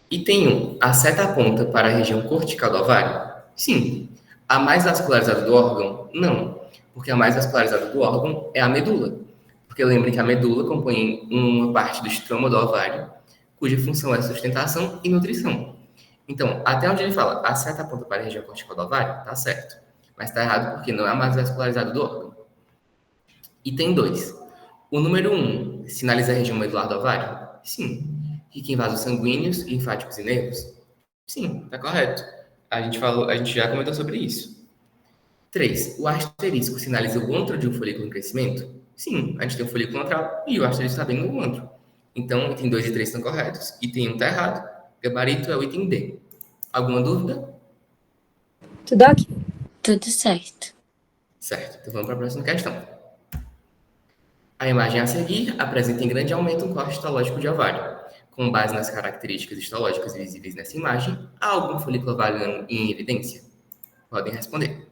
Item 1. A seta aponta para a região cortical do ovário? Sim. A mais vascularizada do órgão? Não. Porque a mais vascularizada do órgão é a medula. Porque lembrem que a medula compõe uma parte do estroma do ovário, cuja função é sustentação e nutrição. Então, até onde ele fala, a seta aponta para a região cortical do ovário? Tá certo. Mas está errado porque não é a mais vascularizada do órgão. Item 2. O número 1 sinaliza a região medular do ovário? Sim. Rica em vasos sanguíneos, linfáticos e nervos? Sim, está correto. A gente já comentou sobre isso. 3. O asterisco sinaliza o antro de um folículo em crescimento? Sim, a gente tem um folículo antral e o asterisco está bem no antro. Então, item 2 e 3 estão corretos. Item 1 está errado. Gabarito é o item D. Alguma dúvida? Tudo ok. Tudo certo. Certo, então vamos para a próxima questão. A imagem a seguir apresenta em grande aumento um corte histológico de ovário. Com base nas características histológicas visíveis nessa imagem, há algum folículo ovariano em evidência? Podem responder.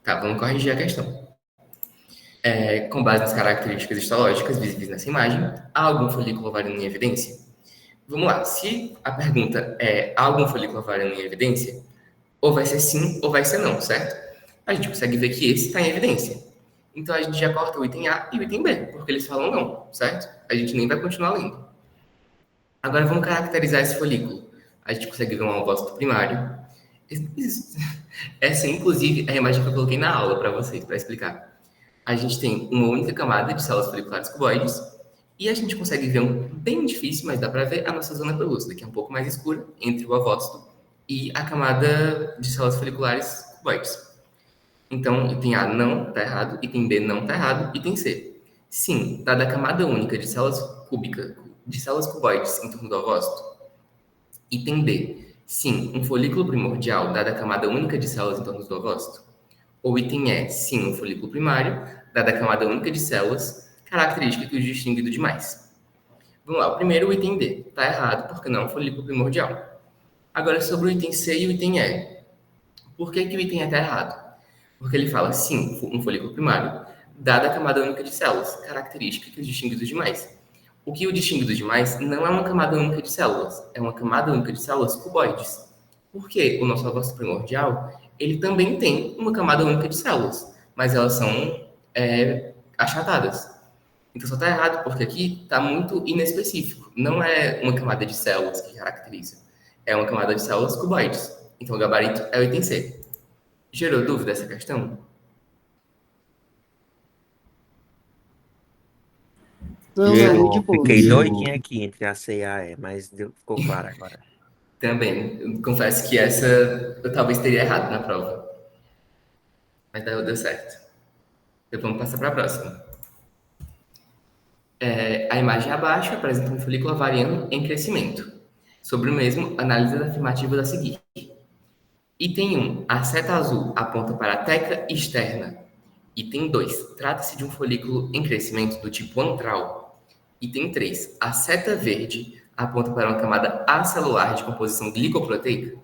Tá, vamos corrigir a questão. Com base nas características histológicas visíveis nessa imagem, há algum folículo ovariano em evidência? Vamos lá, se a pergunta é há algum folículo ovariano em evidência, ou vai ser sim ou vai ser não, certo? A gente consegue ver que esse está em evidência. Então a gente já corta o item A e o item B, porque eles falam não, certo? A gente nem vai continuar lendo. Agora vamos caracterizar esse folículo. A gente consegue ver um ovócito primário. Essa, inclusive, é a imagem que eu coloquei na aula para vocês, para explicar. A gente tem uma única camada de células foliculares cuboides e a gente consegue ver bem difícil, mas dá para ver a nossa zona pelúcida, que é um pouco mais escura, entre o ovócito e a camada de células foliculares cuboides. Então, item A não está errado, item B não está errado, item C. Sim, dada a camada única de células cuboides em torno do ovócito. Item B. Sim, um folículo primordial, dada a camada única de células em torno do ovócito. Ou item E. Sim, um folículo primário, dada a camada única de células, característica que os distingue do demais. Vamos lá, o primeiro, o item D. Está errado, porque não é um folículo primordial. Agora, sobre o item C e o item E. Por que o item E está errado? Porque ele fala, sim, um folículo primário, dada a camada única de células, característica que os distingue dos demais. O que o distingue dos demais não é uma camada única de células, é uma camada única de células cuboides. Porque o nosso ovócito primordial, ele também tem uma camada única de células, mas elas são achatadas. Então só está errado, porque aqui está muito inespecífico. Não é uma camada de células que caracteriza, é uma camada de células cuboides. Então o gabarito é o item C. Gerou dúvida essa questão? Não, de boa. Fiquei doidinho aqui entre a C e a E, mas ficou claro agora. Também. Eu confesso que essa eu talvez teria errado na prova. Mas deu certo. Então vamos passar para a próxima. A imagem abaixo apresenta um folículo ovariano em crescimento. Sobre o mesmo, análise afirmativa a seguir. Item 1. A seta azul aponta para a teca externa. Item 2. Trata-se de um folículo em crescimento do tipo antral. Item 3. A seta verde aponta para uma camada acelular de composição glicoproteica.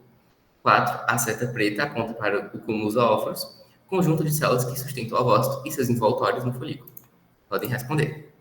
4. A seta preta aponta para o cúmulo zoóforos, conjunto de células que sustentam o ovócito e seus envoltórios no folículo. Podem responder.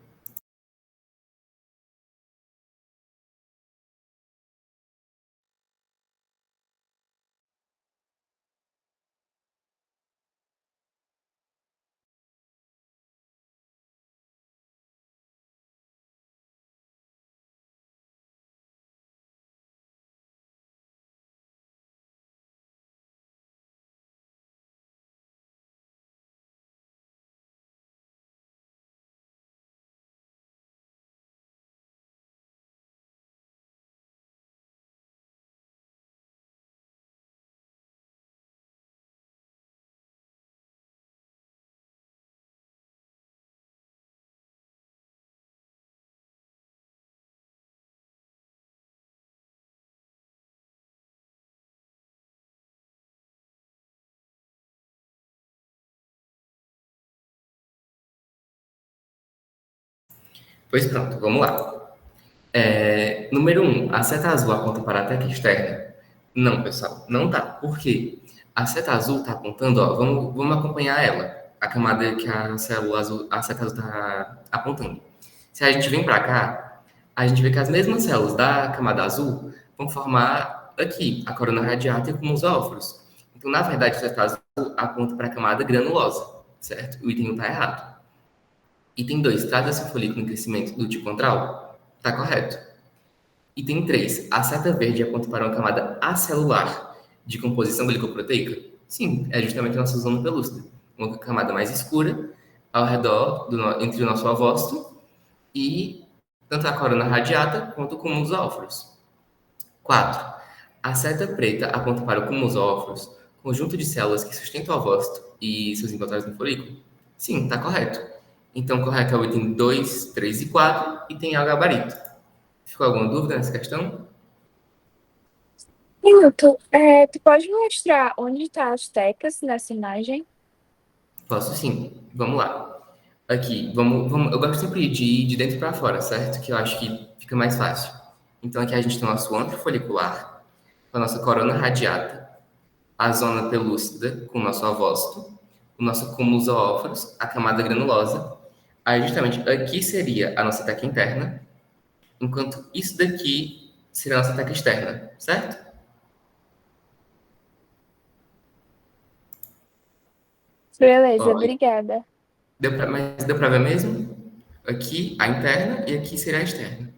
Pois pronto, vamos lá. Número 1, a seta azul aponta para a teca externa? Não, pessoal, não tá. Por quê? A seta azul está apontando, ó, vamos acompanhar ela, a camada que a célula azul, a seta azul está apontando. Se a gente vem para cá, a gente vê que as mesmas células da camada azul vão formar aqui a corona radiata e o cúmulo zoóforos. Então, na verdade, a seta azul aponta para a camada granulosa, certo? O item 1 está errado. Item 2, trata-se de folículo em crescimento do tipo antral? Está correto. Item 3, a seta verde aponta para uma camada acelular de composição glicoproteica? Sim, é justamente a nossa zona pelúcida. Uma camada mais escura ao redor, entre o nosso ovócito e tanto a corona radiata quanto o cúmulo zoóforos. 4. A seta preta aponta para o cúmulo zoóforos, conjunto de células que sustentam o ovócito e seus envoltórios no folículo? Sim, está correto. Então, correto é o item 2, 3 e 4, e tem o gabarito. Ficou alguma dúvida nessa questão? Milton, tu pode mostrar onde estão as tecas nessa imagem? Posso sim. Vamos lá. Aqui, eu gosto sempre de ir de dentro para fora, certo? Que eu acho que fica mais fácil. Então, aqui a gente tem o nosso antro folicular, a nossa corona radiata, a zona pelúcida com o nosso ovócito, o nosso cúmulo zoóforos, a camada granulosa. Aí, justamente, aqui seria a nossa teca interna, enquanto isso daqui seria a nossa teca externa, certo? Beleza, Ó, obrigada. mas deu para ver mesmo? Aqui a interna e aqui seria a externa.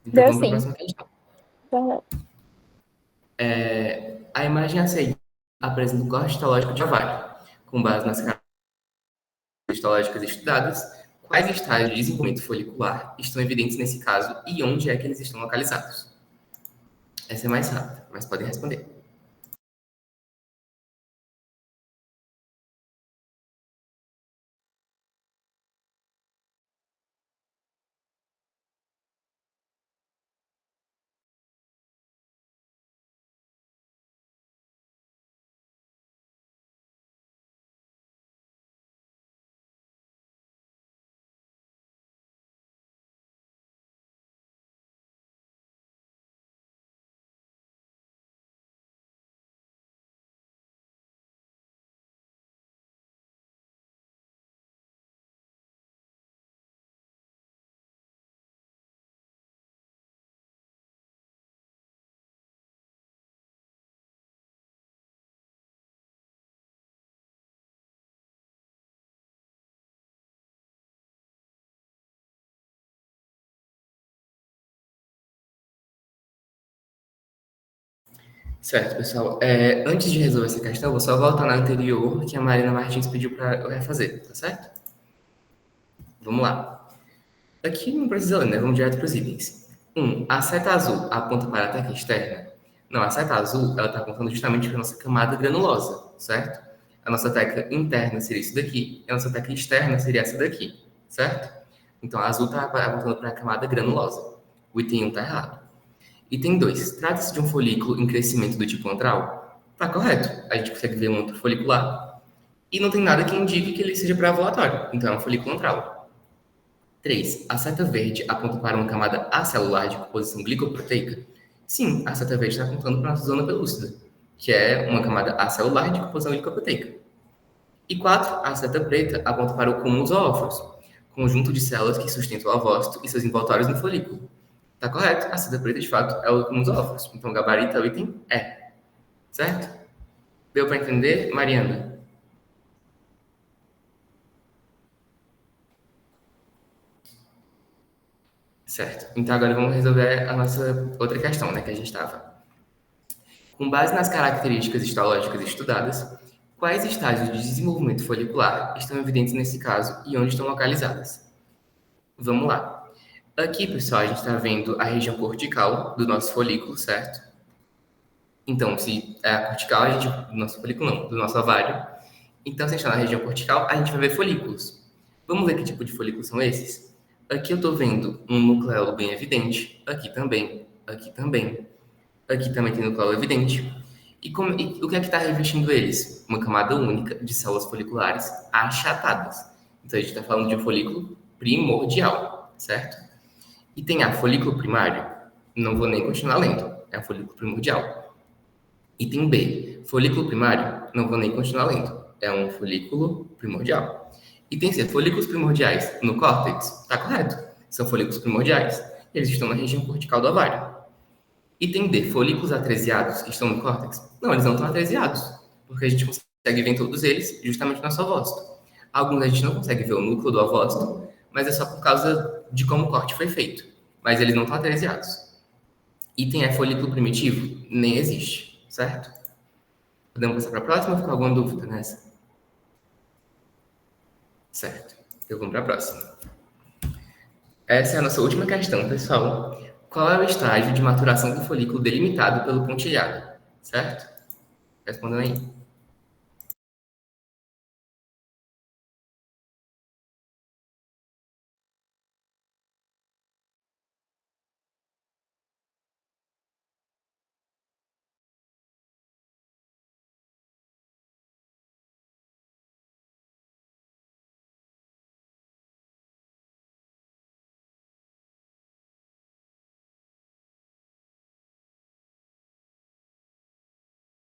Então Deu vamos para a sim. próxima questão. Uhum. A imagem a seguir apresenta o corte histológico de ovário, com base nas características histológicas estudadas. Quais estágios de desenvolvimento folicular estão evidentes nesse caso e onde é que eles estão localizados? Essa é mais rápida, mas podem responder. Certo, pessoal. Antes de resolver essa questão, eu vou só voltar na anterior que a Marina Martins pediu para eu refazer, tá certo? Vamos lá. Aqui não precisa ler, né? Vamos direto para os itens. A seta azul aponta para a teca externa? Não, a seta azul, ela está apontando justamente para a nossa camada granulosa, certo? A nossa teca interna seria isso daqui, e a nossa teca externa seria essa daqui, certo? Então, a azul está apontando para a camada granulosa. O item 1 está errado. Item 2. Trata-se de um folículo em crescimento do tipo antral? Tá correto. A gente consegue ver um outro folicular. E não tem nada que indique que ele seja pré-ovulatório. Então, é um folículo antral. 3. A seta verde aponta para uma camada acelular de composição glicoproteica? Sim, a seta verde está apontando para a nossa zona pelúcida, que é uma camada acelular de composição glicoproteica. E 4. A seta preta aponta para o cúmulo zoóforos, conjunto de células que sustentam o ovócito e seus envoltórios no folículo. Tá correto. A seta preta, de fato, é o cúmulo zoóforos. Então, o gabarito é o item E. Certo? Deu para entender, Mariana? Certo. Então, agora vamos resolver a nossa outra questão, né, que a gente estava. Com base nas características histológicas estudadas, quais estágios de desenvolvimento folicular estão evidentes nesse caso e onde estão localizadas? Vamos lá. Aqui, pessoal, a gente está vendo a região cortical do nosso folículo, certo? Então, se é a cortical, a gente, do nosso folículo não, do nosso ovário. Então, se a gente está na região cortical, a gente vai ver folículos. Vamos ver que tipo de folículos são esses? Aqui eu estou vendo um nucleolo bem evidente, aqui também, aqui também. Aqui também tem nucleolo evidente. E o que é que está revestindo eles? Uma camada única de células foliculares achatadas. Então, a gente está falando de um folículo primordial, certo? E tem A, folículo primário, não vou nem continuar lendo, é um folículo primordial. Item B, folículo primário, não vou nem continuar lendo, é um folículo primordial. Item C, folículos primordiais no córtex, tá correto, são folículos primordiais, eles estão na região cortical do ovário. Item D, folículos atresiados estão no córtex? Não, eles não estão atresiados, porque a gente consegue ver em todos eles justamente no nosso ovócito. Alguns a gente não consegue ver o núcleo do ovócito, mas é só por causa de como o corte foi feito. Mas eles não estão atresiados. Item é folículo primitivo? Nem existe, certo? Podemos passar para a próxima ou ficou alguma dúvida nessa? Certo. Eu vou para a próxima. Essa é a nossa última questão, pessoal. Qual é o estágio de maturação do folículo delimitado pelo pontilhado? Certo? Respondam aí.